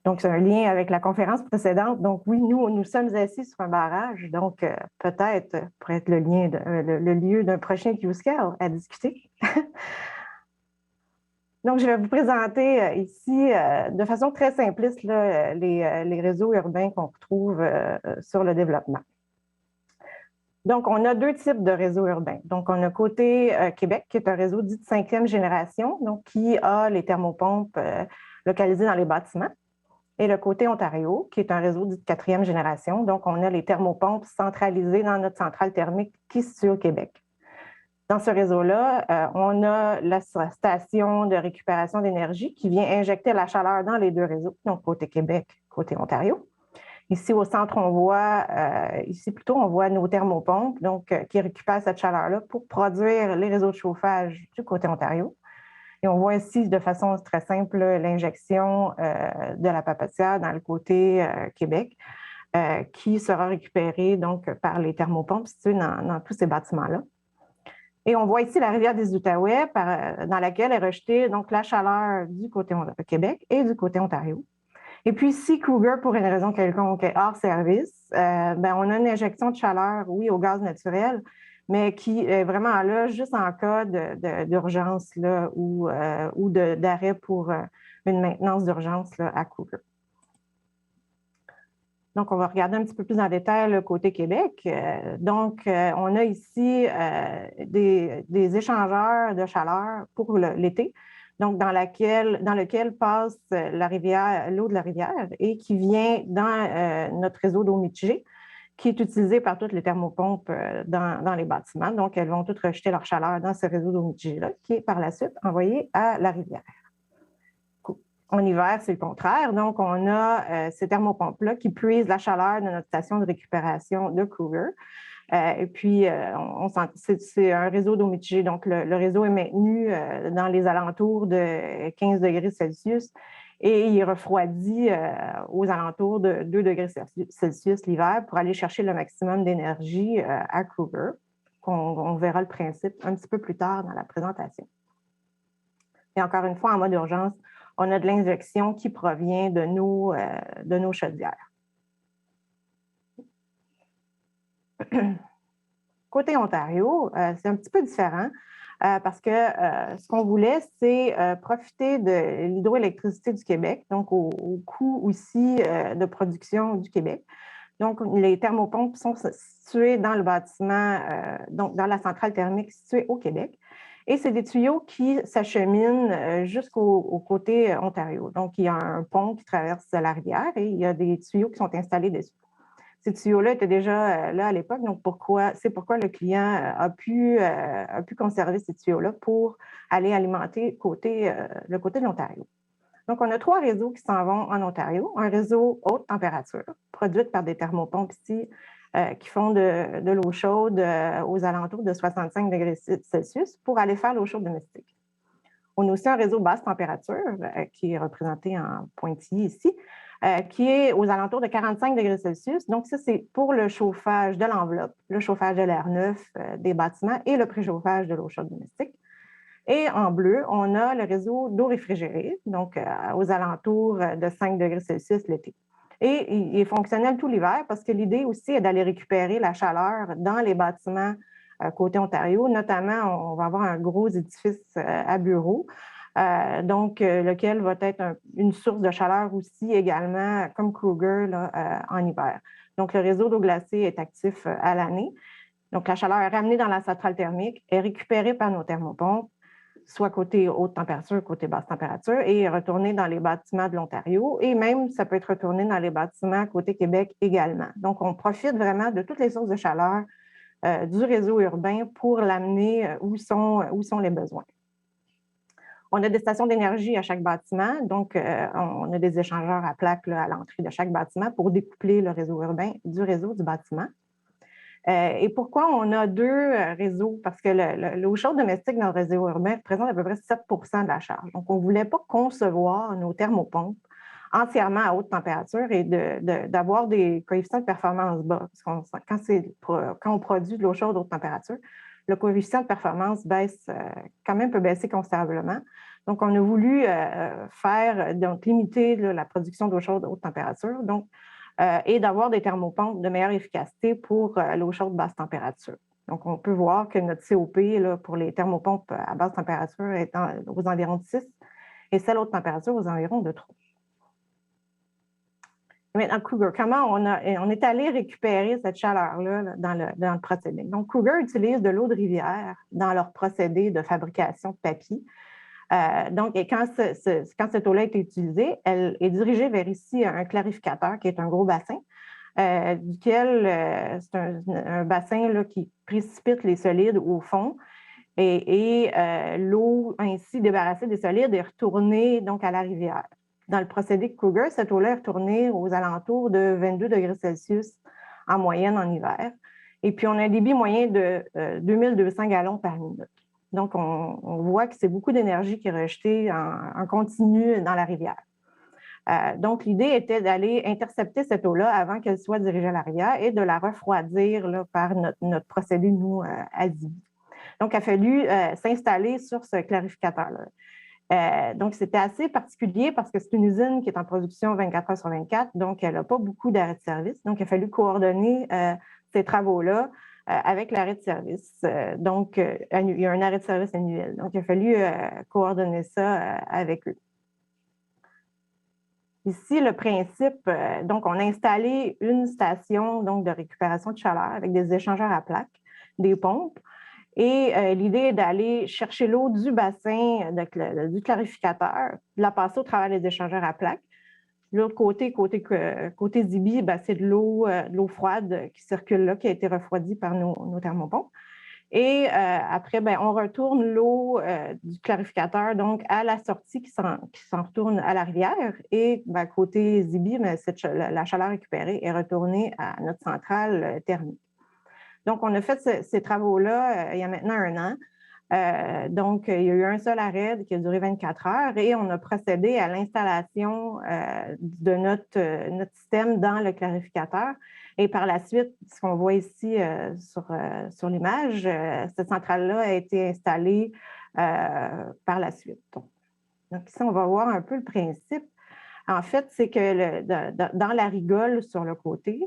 Donc, c'est un lien avec la conférence précédente. Donc, oui, nous sommes assis sur un barrage. Donc, peut-être pourrait être le lieu d'un prochain Qscale à discuter. Donc, je vais vous présenter ici, de façon très simpliste, là, les réseaux urbains qu'on retrouve sur le développement. Donc, on a 2 types de réseaux urbains. Donc, on a côté Québec, qui est un réseau dit de 5e génération, donc qui a les thermopompes localisées dans les bâtiments. Et le côté Ontario, qui est un réseau dit de 4e génération. Donc, on a les thermopompes centralisées dans notre centrale thermique qui se situe au Québec. Dans ce réseau-là, on a la station de récupération d'énergie qui vient injecter la chaleur dans les 2 réseaux, donc côté Québec, côté Ontario. Ici, au centre, on voit nos thermopompes, donc qui récupèrent cette chaleur-là pour produire les réseaux de chauffage du côté Ontario. Et on voit ici, de façon très simple, l'injection de la papetière dans le côté Québec. qui sera récupérée donc, par les thermopompes situées dans tous ces bâtiments-là. Et on voit ici la rivière des Outaouais dans laquelle est rejetée donc, la chaleur du côté Québec et du côté Ontario. Et puis, si Cougar, pour une raison quelconque, est hors service, on a une injection de chaleur, oui, au gaz naturel, mais qui est vraiment là juste en cas d'urgence ou d'arrêt pour une maintenance d'urgence à Cougar. Donc, on va regarder un petit peu plus en détail le côté Québec. On a ici des échangeurs de chaleur pour l'été, donc dans lequel passe l'eau de la rivière et qui vient dans notre réseau d'eau mitigée, qui est utilisé par toutes les thermopompes dans les bâtiments. Donc, elles vont toutes rejeter leur chaleur dans ce réseau d'eau mitigée-là, qui est par la suite envoyé à la rivière. En hiver, c'est le contraire. Donc, on a ces thermopompes-là qui puisent la chaleur de notre station de récupération de Cougar. Et puis, c'est un réseau d'eau mitigée. Donc, le réseau est maintenu dans les alentours de 15 degrés Celsius et il refroidit aux alentours de 2 degrés Celsius l'hiver pour aller chercher le maximum d'énergie à Cougar. On verra le principe un petit peu plus tard dans la présentation. Et encore une fois, en mode urgence, on a de l'injection qui provient de nos chaudières. Côté Ontario, c'est un petit peu différent parce que ce qu'on voulait, c'est profiter de l'hydroélectricité du Québec, donc au coût aussi de production du Québec. Donc, les thermopompes sont situées dans le bâtiment, donc dans la centrale thermique située au Québec. Et c'est des tuyaux qui s'acheminent jusqu'au côté Ontario. Donc, il y a un pont qui traverse la rivière et il y a des tuyaux qui sont installés dessus. Ces tuyaux-là étaient déjà là à l'époque, donc c'est pourquoi le client a pu conserver ces tuyaux-là pour aller alimenter le côté de l'Ontario. Donc, on a 3 réseaux qui s'en vont en Ontario. Un réseau haute température, produite par des thermopompes ici, qui font de l'eau chaude aux alentours de 65 degrés Celsius pour aller faire l'eau chaude domestique. On a aussi un réseau basse température qui est représenté en pointillé ici, qui est aux alentours de 45 degrés Celsius. Donc, ça, c'est pour le chauffage de l'enveloppe, le chauffage de l'air neuf des bâtiments et le préchauffage de l'eau chaude domestique. Et en bleu, on a le réseau d'eau réfrigérée, donc aux alentours de 5 degrés Celsius l'été. Et il est fonctionnel tout l'hiver parce que l'idée aussi est d'aller récupérer la chaleur dans les bâtiments côté Ontario. Notamment, on va avoir un gros édifice à bureaux, lequel va être une source de chaleur aussi également, comme Cougar en hiver. Donc, le réseau d'eau glacée est actif à l'année. Donc, la chaleur est ramenée dans la centrale thermique, est récupérée par nos thermopompes, soit côté haute température, côté basse température, et retourner dans les bâtiments de l'Ontario. Et même, ça peut être retourné dans les bâtiments côté Québec également. Donc, on profite vraiment de toutes les sources de chaleur du réseau urbain pour l'amener où sont les besoins. On a des stations d'énergie à chaque bâtiment. Donc, on a des échangeurs à plaques à l'entrée de chaque bâtiment pour découpler le réseau urbain du réseau du bâtiment. Et pourquoi on a 2 réseaux? Parce que l'eau chaude domestique dans le réseau urbain représente à peu près 7 % de la charge. Donc, on ne voulait pas concevoir nos thermopompes entièrement à haute température et d'avoir des coefficients de performance bas. Parce quand on produit de l'eau chaude à haute température, le coefficient de performance peut baisser considérablement. Donc, on a voulu limiter la production d'eau chaude à haute température. Donc, et d'avoir des thermopompes de meilleure efficacité pour l'eau chaude basse température. Donc, on peut voir que notre COP pour les thermopompes à basse température est aux environs de 6 et celle haute température aux environs de 3. Maintenant, Cougar, comment on est allé récupérer cette chaleur-là dans le procédé? Donc, Cougar utilise de l'eau de rivière dans leur procédé de fabrication de papier. Et quand cette eau-là est utilisée, elle est dirigée vers ici un clarificateur qui est un gros bassin, duquel c'est un bassin qui précipite les solides au fond et l'eau ainsi débarrassée des solides est retournée donc à la rivière. Dans le procédé de Cougar, cette eau-là est retournée aux alentours de 22 degrés Celsius en moyenne en hiver. Et puis, on a un débit moyen de 2200 gallons par minute. Donc, on voit que c'est beaucoup d'énergie qui est rejetée en continu dans la rivière. Donc, l'idée était d'aller intercepter cette eau-là avant qu'elle soit dirigée à la rivière et de la refroidir là, par notre procédé, nous, à Zibi. Donc, il a fallu s'installer sur ce clarificateur-là. Donc, c'était assez particulier parce que c'est une usine qui est en production 24 heures sur 24, donc elle n'a pas beaucoup d'arrêts de service. Donc, il a fallu coordonner ces travaux-là avec l'arrêt de service. Donc, il y a un arrêt de service annuel. Donc, il a fallu coordonner ça avec eux. Ici, le principe, donc, on a installé une station donc, de récupération de chaleur avec des échangeurs à plaques, des pompes. Et l'idée est d'aller chercher l'eau du bassin du clarificateur, de la passer au travers des échangeurs à plaques. L'autre côté Zibi, ben, c'est de l'eau froide qui circule là, qui a été refroidie par nos thermopompes. Et après, ben, on retourne l'eau du clarificateur donc à la sortie qui s'en retourne à la rivière. Et ben, côté Zibi, ben, la chaleur récupérée est retournée à notre centrale thermique. Donc, on a fait ces travaux-là il y a maintenant 1 an. Donc, il y a eu un seul arrêt qui a duré 24 heures et on a procédé à l'installation de notre système dans le clarificateur. Et par la suite, ce qu'on voit ici sur l'image, cette centrale-là a été installée par la suite. Donc, ici, on va voir un peu le principe. En fait, c'est que dans la rigole sur le côté,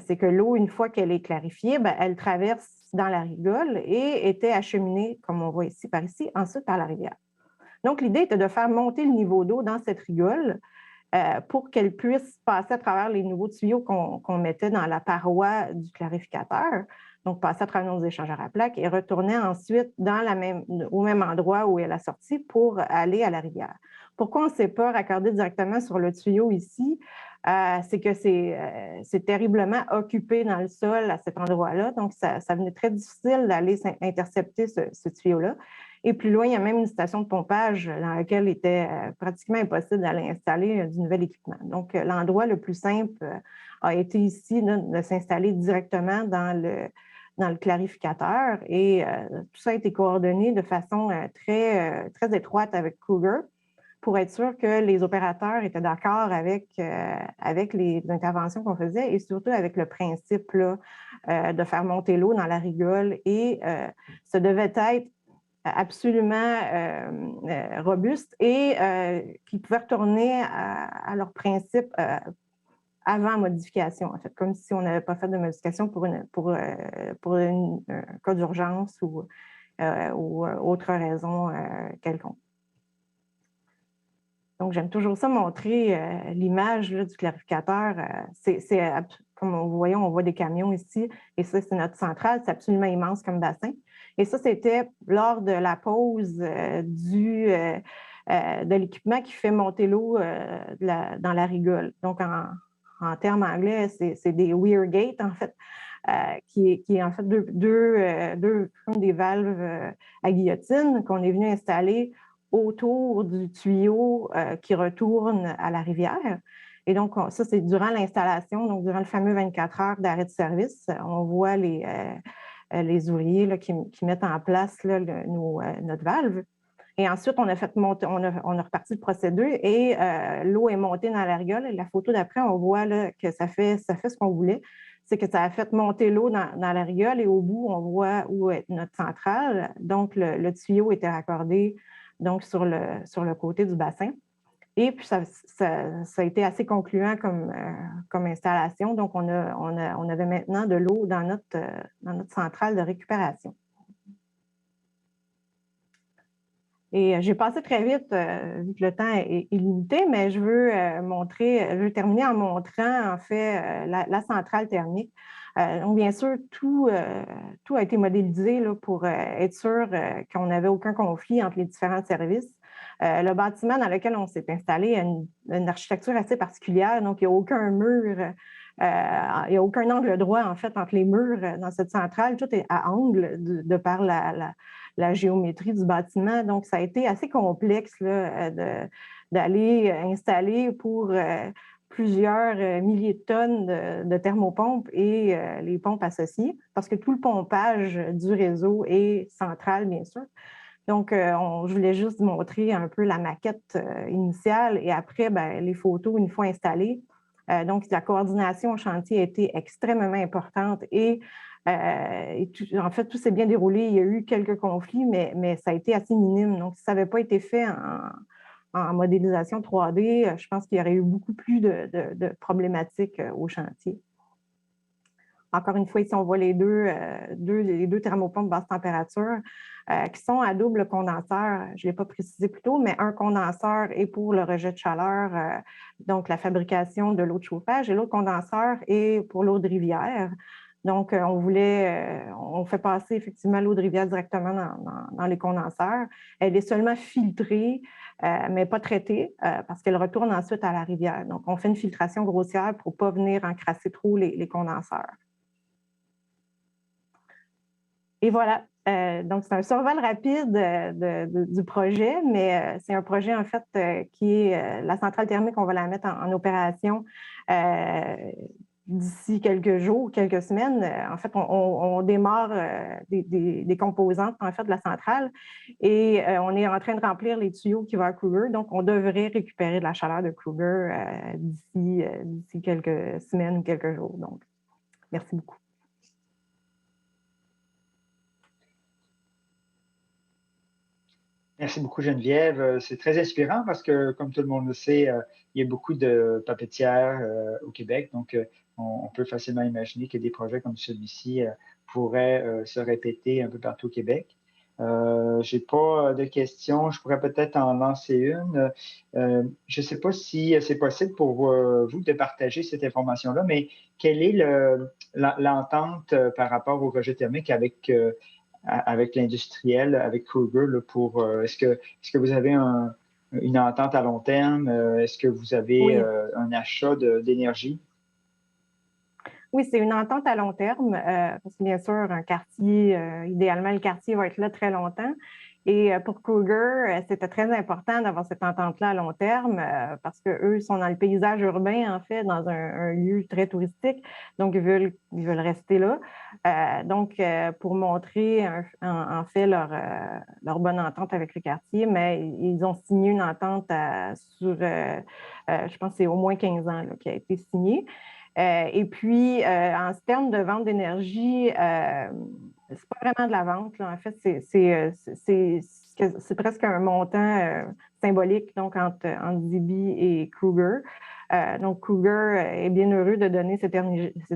c'est que l'eau, une fois qu'elle est clarifiée, ben, elle traverse dans la rigole et était acheminée, comme on voit ici, ensuite par la rivière. Donc, l'idée était de faire monter le niveau d'eau dans cette rigole pour qu'elle puisse passer à travers les nouveaux tuyaux qu'on mettait dans la paroi du clarificateur, donc passer à travers nos échangeurs à plaques et retourner ensuite au même endroit où elle a sorti pour aller à la rivière. Pourquoi on ne s'est pas raccordé directement sur le tuyau ici? C'est que c'est terriblement occupé dans le sol à cet endroit-là, donc ça venait très difficile d'aller intercepter ce tuyau-là. Et plus loin, il y a même une station de pompage dans laquelle il était pratiquement impossible d'aller installer du nouvel équipement. Donc, l'endroit le plus simple a été ici de s'installer directement dans le clarificateur et tout ça a été coordonné de façon très étroite avec Cougar pour être sûr que les opérateurs étaient d'accord avec les interventions qu'on faisait et surtout avec le principe là, de faire monter l'eau dans la rigole. Et ça devait être absolument robuste et qui pouvaient retourner à leur principe avant modification, en fait, comme si on n'avait pas fait de modification pour un cas d'urgence ou autre raison quelconque. Donc, j'aime toujours ça montrer l'image du clarificateur. Comme vous voyez, on voit des camions ici, et ça, c'est notre centrale. C'est absolument immense comme bassin. Et ça, c'était lors de la pause de l'équipement qui fait monter l'eau dans la rigole. Donc, en termes anglais, c'est des weir gates, en fait, qui est en fait comme des valves à guillotine qu'on est venu installer autour du tuyau qui retourne à la rivière. Et donc, ça, c'est durant l'installation, donc durant le fameux 24 heures d'arrêt de service. On voit les ouvriers là, qui mettent en place là, notre valve. Et ensuite, on a reparti le procédé et l'eau est montée dans la rigole. Et la photo d'après, on voit là, que ça fait ce qu'on voulait. C'est que ça a fait monter l'eau dans la rigole et au bout, on voit où est notre centrale. Donc, le tuyau était raccordé donc sur le côté du bassin. Et puis, ça a été assez concluant comme installation. Donc, on avait maintenant de l'eau dans notre centrale de récupération. Et j'ai passé très vite, vu que le temps est limité, mais je veux terminer en montrant, en fait, la centrale thermique. Donc, bien sûr, tout a été modélisé là, pour être sûr qu'on n'avait aucun conflit entre les différents services. Le bâtiment dans lequel on s'est installé a une architecture assez particulière, donc il n'y a aucun mur, il n'y a aucun angle droit, en fait, entre les murs dans cette centrale. Tout est à angle de par la géométrie du bâtiment. Donc, ça a été assez complexe là, d'aller installer pour plusieurs milliers de tonnes de thermopompes et les pompes associées, parce que tout le pompage du réseau est central, bien sûr. Donc, je voulais juste montrer un peu la maquette initiale et après, les photos une fois installées. Donc, la coordination au chantier a été extrêmement importante et en fait, tout s'est bien déroulé. Il y a eu quelques conflits, mais ça a été assez minime. Donc, si ça n'avait pas été fait en modélisation 3D, je pense qu'il y aurait eu beaucoup plus de problématiques au chantier. Encore une fois, ici, on voit les deux thermopompes basse température qui sont à double condenseur. Je ne l'ai pas précisé plus tôt, mais un condenseur est pour le rejet de chaleur, donc la fabrication de l'eau de chauffage, et l'autre condenseur est pour l'eau de rivière. Donc, on fait passer effectivement l'eau de rivière directement dans les condenseurs. Elle est seulement filtrée, mais pas traitée, parce qu'elle retourne ensuite à la rivière. Donc, on fait une filtration grossière pour ne pas venir encrasser trop les condenseurs. Et voilà, donc c'est un survol rapide du projet, mais c'est un projet en fait qui est la centrale thermique, on va la mettre en opération d'ici quelques jours, quelques semaines. En fait, on démarre des composantes en fait de la centrale et on est en train de remplir les tuyaux qui vont à Kruger. Donc, on devrait récupérer de la chaleur de Kruger d'ici quelques semaines ou quelques jours. Donc, merci beaucoup. Merci beaucoup, Geneviève. C'est très inspirant parce que, comme tout le monde le sait, il y a beaucoup de papetières au Québec. Donc, on peut facilement imaginer que des projets comme celui-ci pourraient se répéter un peu partout au Québec. Je n'ai pas de questions. Je pourrais peut-être en lancer une. Je ne sais pas si c'est possible pour vous de partager cette information-là, mais quelle est l'entente par rapport au rejet thermique avec l'industriel, avec Kruger, pour est-ce que vous avez une entente à long terme? Est-ce que vous avez un achat d'énergie? Oui, c'est une entente à long terme, parce que bien sûr, un quartier, idéalement, le quartier va être là très longtemps. Et pour Kruger, c'était très important d'avoir cette entente-là à long terme parce qu'eux sont dans le paysage urbain, en fait, dans un lieu très touristique. Donc, ils veulent rester là. Donc, pour montrer, en fait, leur bonne entente avec le quartier, mais ils ont signé une entente sur, je pense que c'est au moins 15 ans là, qui a été signée. Et puis, en termes de vente d'énergie, c'est pas vraiment de la vente. Là. En fait, c'est presque un montant symbolique donc, entre Zibi et Kruger. Donc, Kruger est bien heureux de donner cette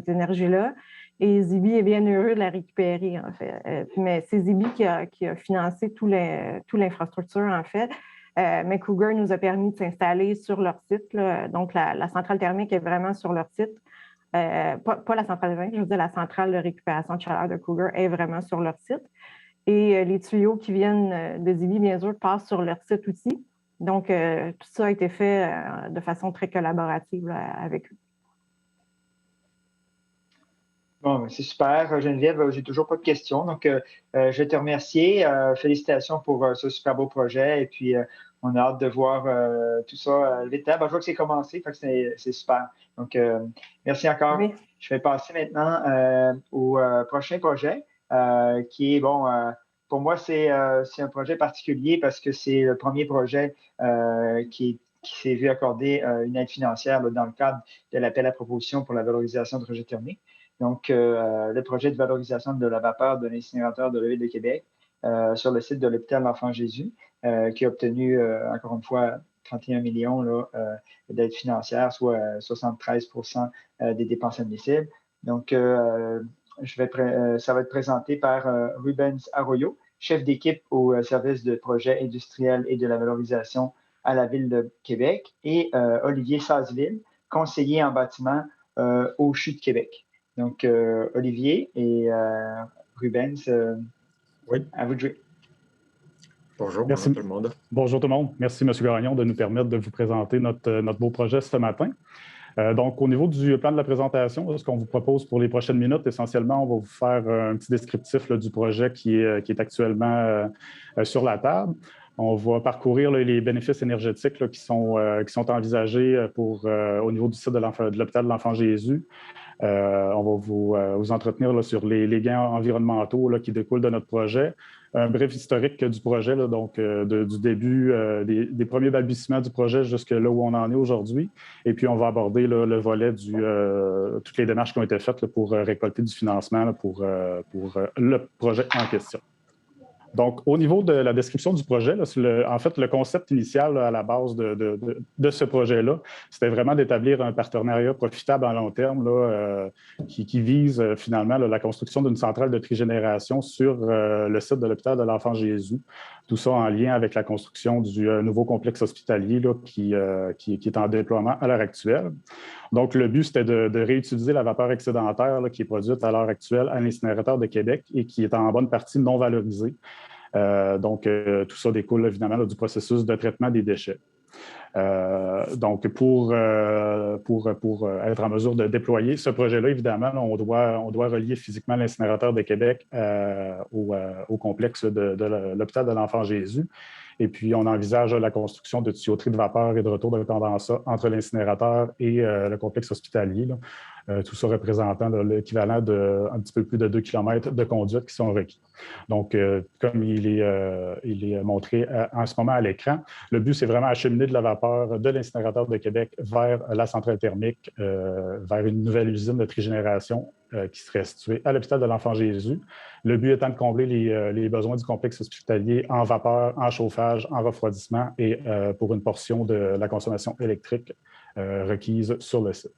énergie-là et Zibi est bien heureux de la récupérer, en fait. Mais c'est Zibi qui a financé toute l'infrastructure, en fait. Mais Kruger nous a permis de s'installer sur leur site. Là. Donc, la centrale thermique est vraiment sur leur site. Pas la centrale thermique, je veux dire la centrale de récupération de chaleur de Kruger est vraiment sur leur site. Et les tuyaux qui viennent de Zibi, bien sûr, passent sur leur site aussi. Donc, tout ça a été fait de façon très collaborative là, avec eux. Bon, c'est super, Geneviève. J'ai toujours pas de questions. Donc, je vais te remercier. Félicitations pour ce super beau projet. Et puis, on a hâte de voir tout ça vite. Je vois que c'est commencé, fait que c'est super. Donc, merci encore. Oui. Je vais passer maintenant au prochain projet qui est, bon, pour moi, c'est un projet particulier parce que c'est le premier projet qui s'est vu accorder une aide financière là, dans le cadre de l'appel à proposition pour la valorisation de rejet thermique. Donc, le projet de valorisation de la vapeur de l'incinérateur de la Ville de Québec sur le site de l'hôpital L'Enfant-Jésus, qui a obtenu, encore une fois, 31 millions d'aides financières, soit 73% des dépenses admissibles. Donc, ça va être présenté par Rubens Arroyo, chef d'équipe au service de projet industriel et de la valorisation à la Ville de Québec, et Olivier Sazeville, conseiller en bâtiment au CHU de Québec. Donc, Olivier et Rubens, oui. À vous de jouer. Bonjour, merci. Bonjour tout le monde. Bonjour tout le monde. Merci, M. Gagnon, de nous permettre de vous présenter notre beau projet ce matin. Donc, au niveau du plan de la présentation, ce qu'on vous propose pour les prochaines minutes, essentiellement, on va vous faire un petit descriptif là, du projet qui est actuellement sur la table. On va parcourir là, les bénéfices énergétiques là, qui sont envisagés au niveau du site de l'hôpital de l'Enfant-Jésus. On va vous entretenir là, sur les gains environnementaux là, qui découlent de notre projet. un bref historique du projet, là, donc du début, des premiers balbutiements du projet jusque là où on en est aujourd'hui. Et puis, on va aborder là, le volet toutes les démarches qui ont été faites là, pour récolter du financement là, pour le projet en question. Donc, au niveau de la description du projet, là, en fait, le concept initial là, à la base de ce projet-là, c'était vraiment d'établir un partenariat profitable à long terme là, qui vise finalement là, la construction d'une centrale de trigénération sur le site de l'hôpital de l'Enfant-Jésus. Tout ça en lien avec la construction du nouveau complexe hospitalier là, qui est en déploiement à l'heure actuelle. Donc, le but, c'était de réutiliser la vapeur excédentaire là, qui est produite à l'heure actuelle à l'incinérateur de Québec et qui est en bonne partie non valorisée. Donc, tout ça découle évidemment là, du processus de traitement des déchets. Donc, pour être en mesure de déployer ce projet-là, évidemment, là, on doit relier physiquement l'incinérateur de Québec au complexe de l'hôpital de l'Enfant-Jésus. Et puis, on envisage la construction de tuyauteries de vapeur et de retour de condensat entre l'incinérateur et le complexe hospitalier. Là. Tout ça représentant l'équivalent d'un petit peu plus de 2 km de conduites qui sont requis. Donc, comme il est montré en ce moment à l'écran, le but, c'est vraiment acheminer de la vapeur de l'incinérateur de Québec vers la centrale thermique, vers une nouvelle usine de trigénération qui serait située à l'hôpital de l'Enfant-Jésus. Le but étant de combler les besoins du complexe hospitalier en vapeur, en chauffage, en refroidissement et pour une portion de la consommation électrique requise sur le site.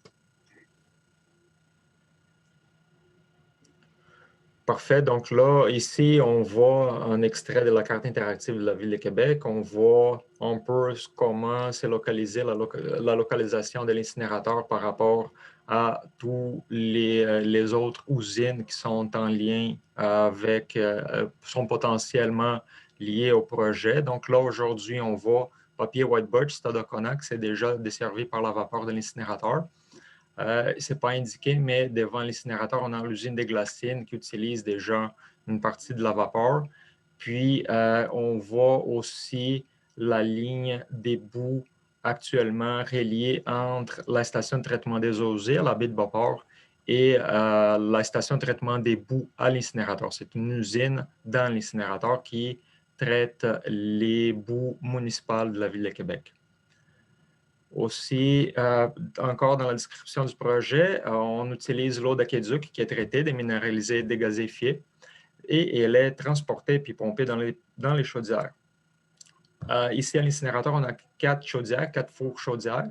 Parfait. Donc là, ici, on voit un extrait de la carte interactive de la Ville de Québec. On voit un peu comment c'est localisé, la localisation de l'incinérateur par rapport à tous les autres usines qui sont en lien avec, sont potentiellement liées au projet. Donc là, aujourd'hui, on voit Papier White Birch, Stade Oconac, c'est déjà desservi par la vapeur de l'incinérateur. Ce n'est pas indiqué, mais devant l'incinérateur, on a l'usine des Glacines qui utilise déjà une partie de la vapeur. Puis, on voit aussi la ligne des boues actuellement reliée entre la station de traitement des eaux usées à la baie de Beauport et la station de traitement des boues à l'incinérateur. C'est une usine dans l'incinérateur qui traite les boues municipales de la Ville de Québec. Aussi, encore dans la description du projet, on utilise l'eau d'aqueduc qui est traitée, déminéralisée, dégazéfiée, et elle est transportée puis pompée dans les chaudières. Ici, à l'incinérateur, on a 4 chaudières, 4 fours chaudières.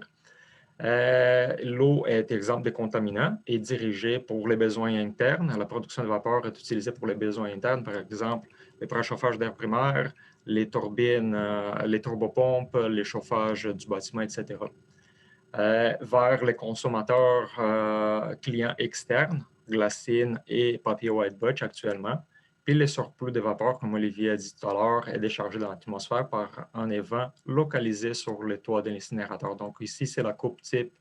L'eau est exempte de contaminants et dirigée pour les besoins internes. La production de vapeur est utilisée pour les besoins internes, par exemple, les préchauffage d'air primaire, les turbines, les turbopompes, les chauffages du bâtiment, etc. Vers les consommateurs clients externes, Glacine et Papier White Birch actuellement. Puis les surplus de vapeur, comme Olivier a dit tout à l'heure, est déchargé dans l'atmosphère par un évent localisé sur le toit de l'incinérateur. Donc ici, c'est la coupe type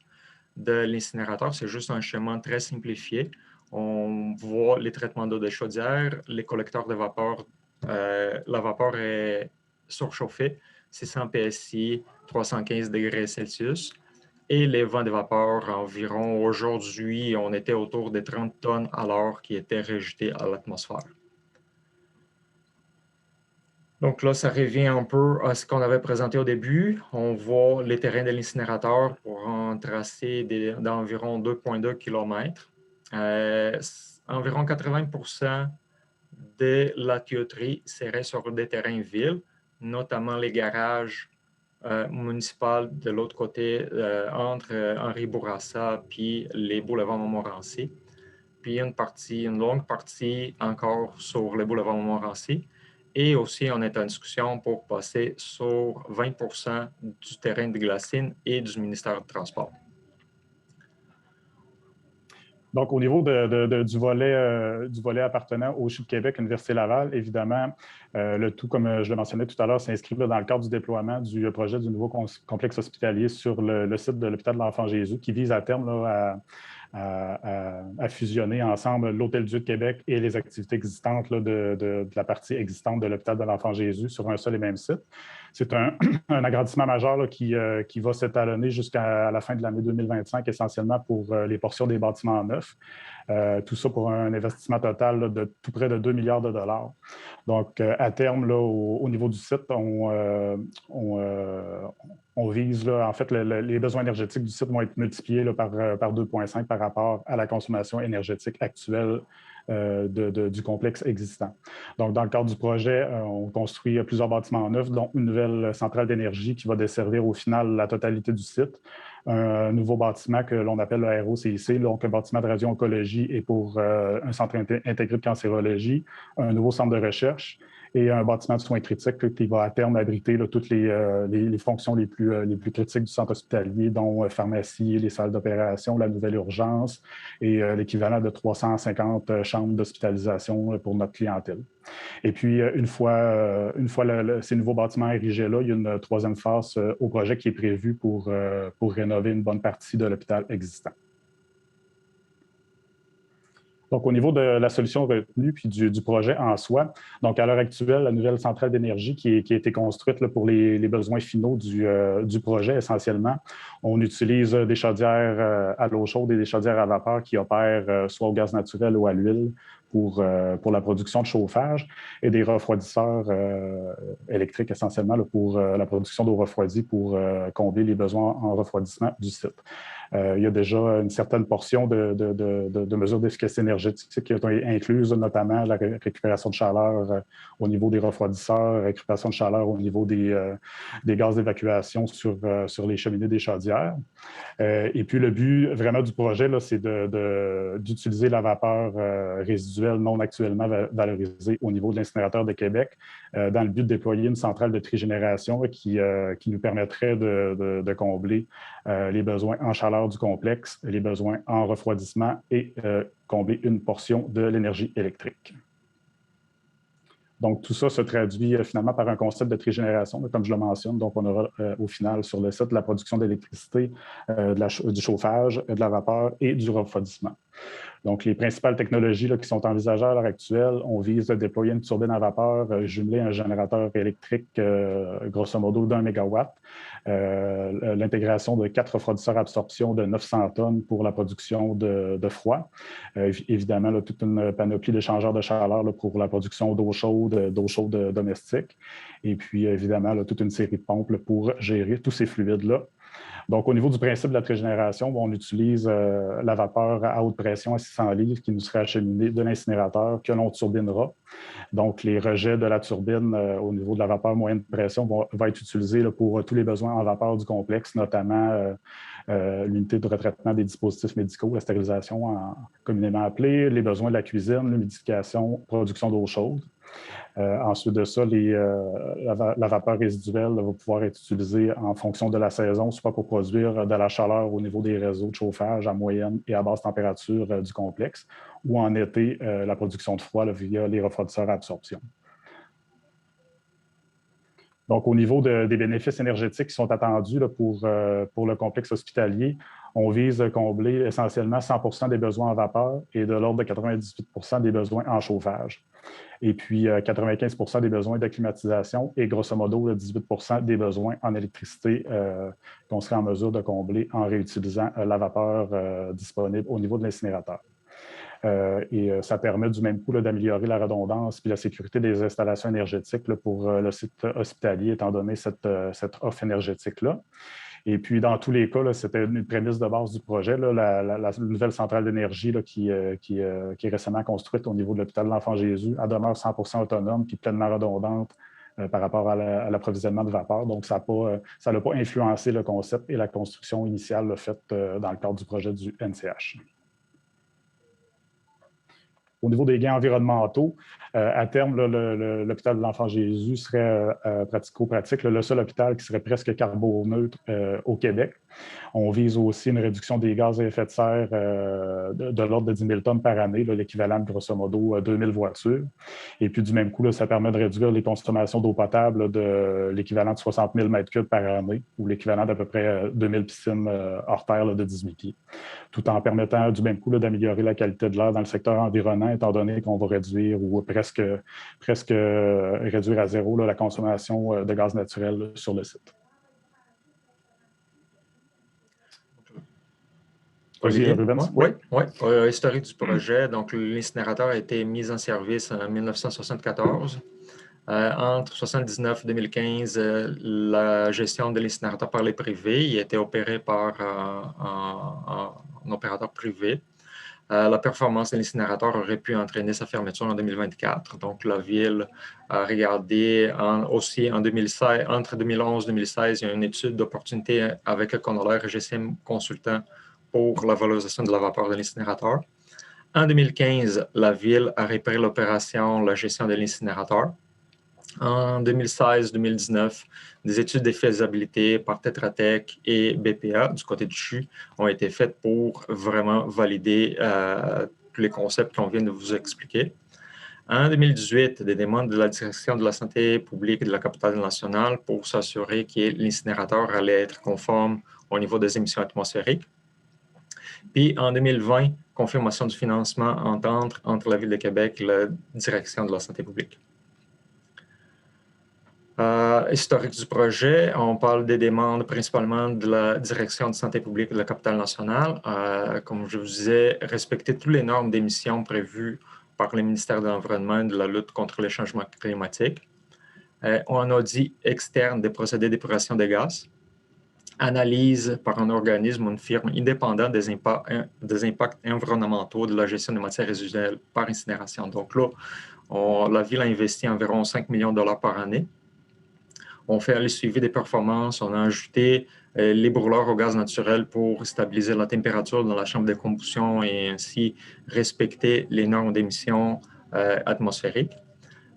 de l'incinérateur. C'est juste un schéma très simplifié. On voit les traitements d'eau de chaudière, les collecteurs de vapeur. La vapeur est surchauffée, 600 PSI, 315 degrés Celsius. Et les vents de vapeur, environ aujourd'hui, on était autour de 30 tonnes à l'heure qui étaient rejetés à l'atmosphère. Donc là, ça revient un peu à ce qu'on avait présenté au début. On voit les terrains de l'incinérateur pour un tracé d'environ 2,2 km. Environ 80% de la tuyauterie serait sur des terrains villes, notamment les garages municipaux de l'autre côté, entre Henri Bourassa puis les boulevards Montmorency. Puis une longue partie encore sur les boulevards Montmorency. Et aussi, on est en discussion pour passer sur 20% du terrain de Glacine et du ministère du Transport. Donc, au niveau du volet appartenant au CHU de Québec, Université Laval, évidemment, le tout, comme je le mentionnais tout à l'heure, s'inscrit dans le cadre du déploiement du projet du nouveau complexe hospitalier sur le site de l'hôpital de l'Enfant-Jésus, qui vise à terme là, à fusionner ensemble l'Hôtel-Dieu de Québec et les activités existantes là, de la partie existante de l'hôpital de l'Enfant-Jésus sur un seul et même site. C'est un agrandissement majeur là, qui va s'étalonner jusqu'à la fin de l'année 2025, essentiellement pour les portions des bâtiments neufs. Tout ça pour un investissement total là, de tout près de 2 milliards de dollars. Donc, à terme, là, au niveau du site, on vise, là, en fait, les besoins énergétiques du site vont être multipliés là, par 2,5 par rapport à la consommation énergétique actuelle du complexe existant. Donc, dans le cadre du projet, on construit plusieurs bâtiments neufs, dont une nouvelle centrale d'énergie qui va desservir au final la totalité du site. Un nouveau bâtiment que l'on appelle le ROCIC, donc un bâtiment de radio-oncologie et pour un centre intégré de cancérologie, un nouveau centre de recherche et un bâtiment de soins critiques qui va à terme abriter là, toutes les fonctions les plus critiques du centre hospitalier, dont pharmacie, les salles d'opération, la nouvelle urgence et l'équivalent de 350 chambres d'hospitalisation pour notre clientèle. Et puis, une fois ces nouveaux bâtiments érigés là, il y a une troisième phase au projet qui est prévue pour rénover une bonne partie de l'hôpital existant. Donc, au niveau de la solution retenue puis du projet en soi, donc à l'heure actuelle, la nouvelle centrale d'énergie qui a été construite là, pour les besoins finaux du projet essentiellement, on utilise des chaudières à l'eau chaude et des chaudières à vapeur qui opèrent soit au gaz naturel ou à l'huile pour la production de chauffage et des refroidisseurs électriques essentiellement là, pour la production d'eau refroidie pour combler les besoins en refroidissement du site. Il y a déjà une certaine portion de mesures d'efficacité énergétique qui ont été incluses, notamment la récupération de chaleur au niveau des refroidisseurs, récupération de chaleur au niveau des gaz d'évacuation sur les cheminées des chaudières. Et puis, le but vraiment du projet, c'est d'utiliser la vapeur résiduelle non actuellement valorisée au niveau de l'incinérateur de Québec dans le but de déployer une centrale de trigénération qui nous permettrait de combler les besoins en chaleur du complexe, les besoins en refroidissement et combler une portion de l'énergie électrique. Donc, tout ça se traduit finalement par un concept de trigénération, comme je le mentionne. Donc, on aura au final sur le site de la production d'électricité, du chauffage, de la vapeur et du refroidissement. Donc, les principales technologies là, qui sont envisagées à l'heure actuelle, on vise à déployer une turbine à vapeur jumelée à un générateur électrique grosso modo d'1 mégawatt, l'intégration de 4 refroidisseurs à absorption de 900 tonnes pour la production de froid. Évidemment, là, toute une panoplie d'échangeurs de chaleur là, pour la production d'eau chaude domestique. Et puis, évidemment, là, toute une série de pompes là, pour gérer tous ces fluides-là. Donc, au niveau du principe de la trigénération, on utilise la vapeur à haute pression à 600 livres qui nous serait acheminée de l'incinérateur que l'on turbinera. Donc, les rejets de la turbine au niveau de la vapeur moyenne pression vont être utilisés là, pour tous les besoins en vapeur du complexe, notamment l'unité de retraitement des dispositifs médicaux, la stérilisation communément appelée, les besoins de la cuisine, l'humidification, production d'eau chaude. Ensuite de ça, la vapeur résiduelle va pouvoir être utilisée en fonction de la saison, soit pour produire de la chaleur au niveau des réseaux de chauffage à moyenne et à basse température du complexe, ou en été, la production de froid là, via les refroidisseurs à absorption. Donc, au niveau des bénéfices énergétiques qui sont attendus là, pour le complexe hospitalier, on vise à combler essentiellement 100% des besoins en vapeur et de l'ordre de 98% des besoins en chauffage. Et puis 95% des besoins de climatisation et grosso modo 18% des besoins en électricité qu'on serait en mesure de combler en réutilisant la vapeur disponible au niveau de l'incinérateur. Et ça permet du même coup d'améliorer la redondance et la sécurité des installations énergétiques là, pour le site hospitalier, étant donné cette offre énergétique-là. Et puis, dans tous les cas, c'était une prémisse de base du projet, là, la nouvelle centrale d'énergie qui est récemment construite au niveau de l'hôpital de l'Enfant-Jésus. Elle demeure 100% autonome puis pleinement redondante par rapport à l'approvisionnement de vapeur. Donc, ça n'a pas influencé le concept et la construction initiale faite dans le cadre du projet du NCH. Au niveau des gains environnementaux, à terme, l'hôpital de l'Enfant-Jésus serait pratico-pratique le seul hôpital qui serait presque carboneutre au Québec. On vise aussi une réduction des gaz à effet de serre de l'ordre de 10 000 tonnes par année, l'équivalent de grosso modo 2000 voitures. Et puis du même coup, là, ça permet de réduire les consommations d'eau potable de l'équivalent de 60 000 m3 par année, ou l'équivalent d'à peu près 2000 piscines hors terre de 18 pieds, tout en permettant du même coup d'améliorer la qualité de l'air dans le secteur environnant, étant donné qu'on va réduire ou presque réduire à zéro la consommation de gaz naturel sur le site. Olivier, Rubens? Oui. Historique du projet. Donc, l'incinérateur a été mis en service en 1974. Entre 1979 et 2015, la gestion de l'incinérateur par les privés, il a été opéré par un opérateur privé. La performance de l'incinérateur aurait pu entraîner sa fermeture en 2024. Donc, la Ville a regardé aussi en 2016, entre 2011 et 2016, il y a une étude d'opportunité avec le Conolair et GCM Consultant pour la valorisation de la vapeur de l'incinérateur. En 2015, la Ville a repris l'opération, la gestion de l'incinérateur. En 2016-2019, des études de faisabilité par Tetra Tech et BPA du côté du CHU ont été faites pour vraiment valider tous les concepts qu'on vient de vous expliquer. En 2018, des demandes de la Direction de la santé publique de la capitale nationale pour s'assurer que l'incinérateur allait être conforme au niveau des émissions atmosphériques. Puis en 2020, confirmation du financement entente entre la Ville de Québec et la Direction de la santé publique. Historique du projet, on parle des demandes principalement de la Direction de santé publique de la capitale nationale. Comme je vous disais, respecter toutes les normes d'émissions prévues par le ministère de l'Environnement et de la lutte contre les changements climatiques. Un audit externe des procédés d'épuration des gaz. Analyse par un organisme ou une firme indépendante des impacts environnementaux de la gestion des matières résiduelles par incinération. Donc là, la Ville a investi environ 5 millions de dollars par année. On fait le suivi des performances, on a ajouté les brûleurs au gaz naturel pour stabiliser la température dans la chambre de combustion et ainsi respecter les normes d'émissions atmosphériques.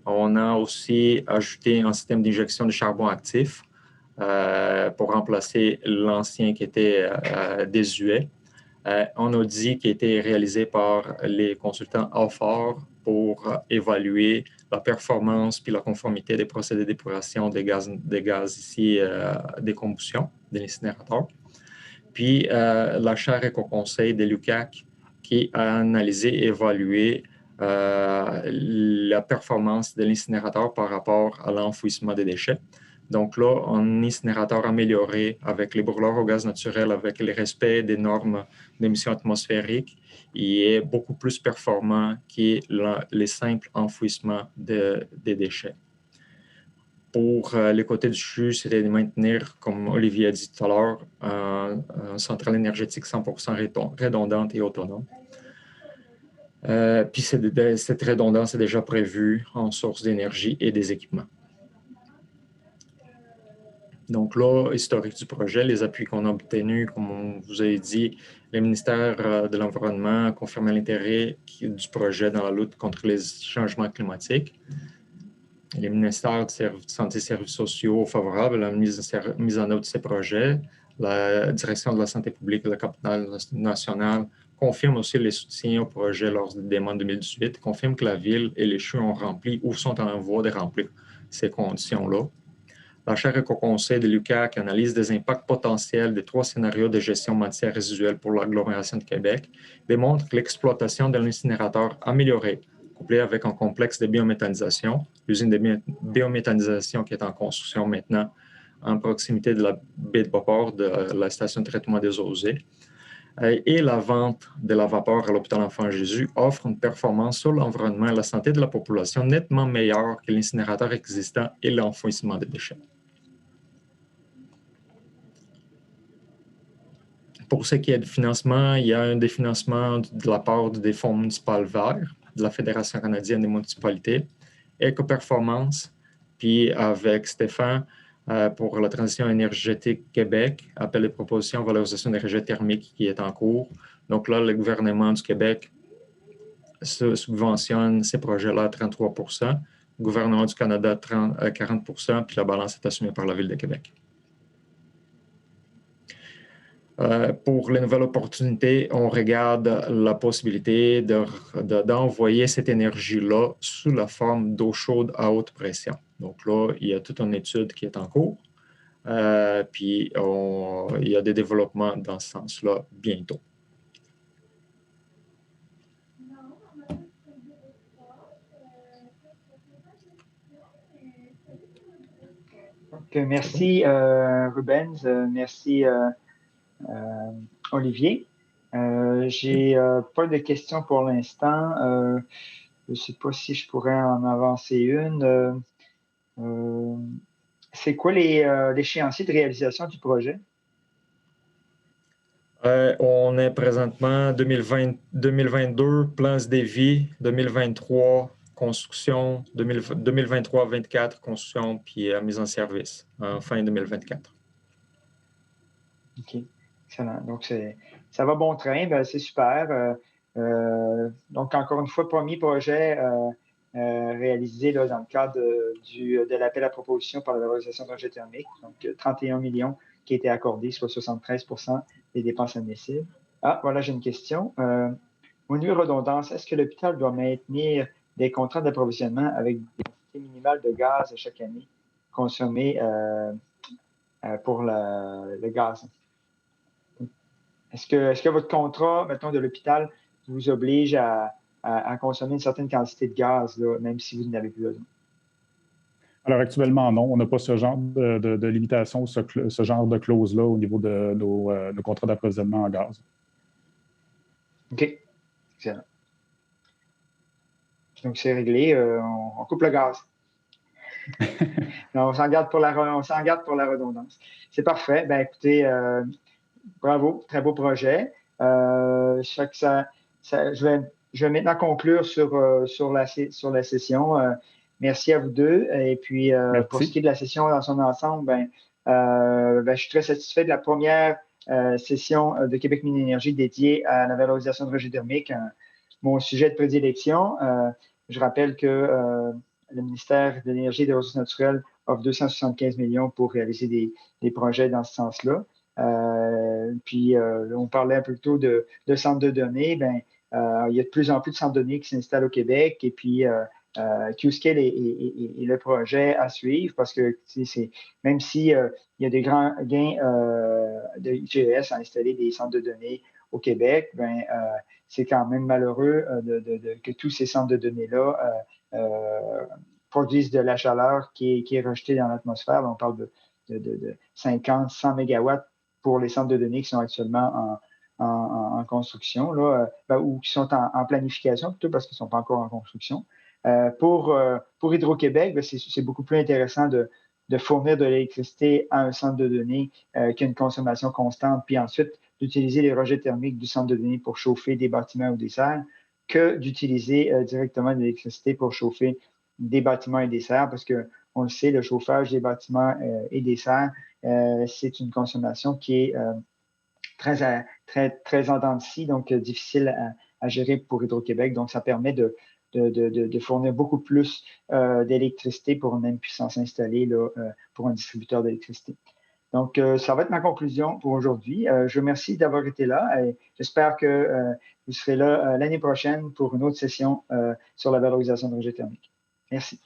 On a aussi ajouté un système d'injection de charbon actif pour remplacer l'ancien qui était désuet. Un audit qui a été réalisé par les consultants Alfor pour évaluer la performance puis la conformité des procédés d'épuration des gaz ici des combustions, de l'incinérateur. Puis l'achat éco-conseil de l'UQAC qui a analysé et évalué la performance de l'incinérateur par rapport à l'enfouissement des déchets. Donc là, un incinérateur amélioré avec les brûleurs au gaz naturel, avec le respect des normes d'émissions atmosphériques, il est beaucoup plus performant que les simples enfouissements des déchets. Pour les côtés du CHU, c'était de maintenir, comme Olivier a dit tout à l'heure, une centrale énergétique 100% redondante et autonome. Puis cette redondance est déjà prévue en sources d'énergie et des équipements. Donc là, historique du projet, les appuis qu'on a obtenus, comme on vous a dit, le ministère de l'Environnement a confirmé l'intérêt du projet dans la lutte contre les changements climatiques. Les ministères de Santé et Services sociaux favorables à la mise en œuvre de ces projets. La Direction de la santé publique de la capitale nationale confirme aussi les soutiens au projet lors des demandes 2018, confirme que la Ville et les CHU ont rempli ou sont en voie de remplir ces conditions-là. L'achat éco-conseil de l'UQAC analyse des impacts potentiels des 3 scénarios de gestion matière résiduelle pour l'agglomération de Québec, démontre que l'exploitation de l'incinérateur amélioré, couplé avec un complexe de biométhanisation, l'usine de biométhanisation qui est en construction maintenant en proximité de la baie de Beauport, de la station de traitement des eaux usées, et la vente de la vapeur à l'hôpital Enfant Jésus offre une performance sur l'environnement et la santé de la population nettement meilleure que l'incinérateur existant et l'enfouissement des déchets. Pour ce qui est du financement, il y a un définancement de la part des fonds municipaux verts, de la Fédération canadienne des municipalités, Éco-Performance, puis avec Stéphane pour la transition énergétique Québec, appel de proposition valorisation d'énergie thermique qui est en cours. Donc là, le gouvernement du Québec subventionne ces projets-là à 33 %, le gouvernement du Canada à 40 %, puis la balance est assumée par la Ville de Québec. Pour les nouvelles opportunités, on regarde la possibilité d'envoyer cette énergie-là sous la forme d'eau chaude à haute pression. Donc là, il y a toute une étude qui est en cours. Puis, il y a des développements dans ce sens-là bientôt. Donc, merci Rubens, merci Olivier. J'ai pas de questions pour l'instant. Je ne sais pas si je pourrais en avancer une. C'est quoi l'échéancier de réalisation du projet? On est présentement 2022, plans de dévis, 2023, construction, 2023-24, construction, puis mise en service en fin 2024. OK, excellent. Donc, ça va bon train, ben, c'est super. Donc, encore une fois, premier projet réalisé là, dans le cadre de l'appel à proposition par la valorisation de projet thermique. Donc, 31 millions qui a été accordé, soit 73 des dépenses admissibles. Ah, voilà, j'ai une question. Au niveau redondance, est-ce que l'hôpital doit maintenir des contrats d'approvisionnement avec des quantités minimales de gaz chaque année consommées pour le gaz? Est-ce que votre contrat, mettons, de l'hôpital vous oblige à consommer une certaine quantité de gaz, là, même si vous n'avez plus besoin? Alors, actuellement, non. On n'a pas ce genre de limitation, ce genre de clause-là au niveau de nos contrats d'approvisionnement en gaz. OK. Excellent. Donc, c'est réglé. On coupe le gaz. Non, on s'en garde pour la redondance. C'est parfait. Ben, écoutez, bravo. Très beau projet. Je vais maintenant conclure sur la session. Merci à vous deux. Et puis, pour ce qui est de la session dans son ensemble, je suis très satisfait de la première session de Québec Mines Énergie dédiée à la valorisation de rejets thermiques, mon sujet de prédilection. Je rappelle que le ministère de l'Énergie et des Ressources naturelles offre 275 millions pour réaliser des projets dans ce sens-là. Puis, on parlait un peu plus tôt de centres de données. Il y a de plus en plus de centres de données qui s'installent au Québec. Et puis, Qscale est le projet à suivre parce que même s'il y a des grands gains de IGES à installer des centres de données au Québec, c'est quand même malheureux que tous ces centres de données-là produisent de la chaleur qui est rejetée dans l'atmosphère. On parle de 50, 100 mégawatts pour les centres de données qui sont actuellement en construction, là, ou qui sont en planification plutôt parce qu'ils ne sont pas encore en construction. Pour Hydro-Québec, c'est beaucoup plus intéressant de fournir de l'électricité à un centre de données qui a une consommation constante, puis ensuite d'utiliser les rejets thermiques du centre de données pour chauffer des bâtiments ou des serres que d'utiliser directement de l'électricité pour chauffer des bâtiments et des serres, parce qu'on le sait, le chauffage des bâtiments et des serres, c'est une consommation qui est très en dents de scie, donc difficile à gérer pour Hydro-Québec. Donc, ça permet de fournir beaucoup plus d'électricité pour une même puissance installée là, pour un distributeur d'électricité. Donc, ça va être ma conclusion pour aujourd'hui. Je vous remercie d'avoir été là et j'espère que vous serez là l'année prochaine pour une autre session sur la valorisation de rejets thermiques. Merci.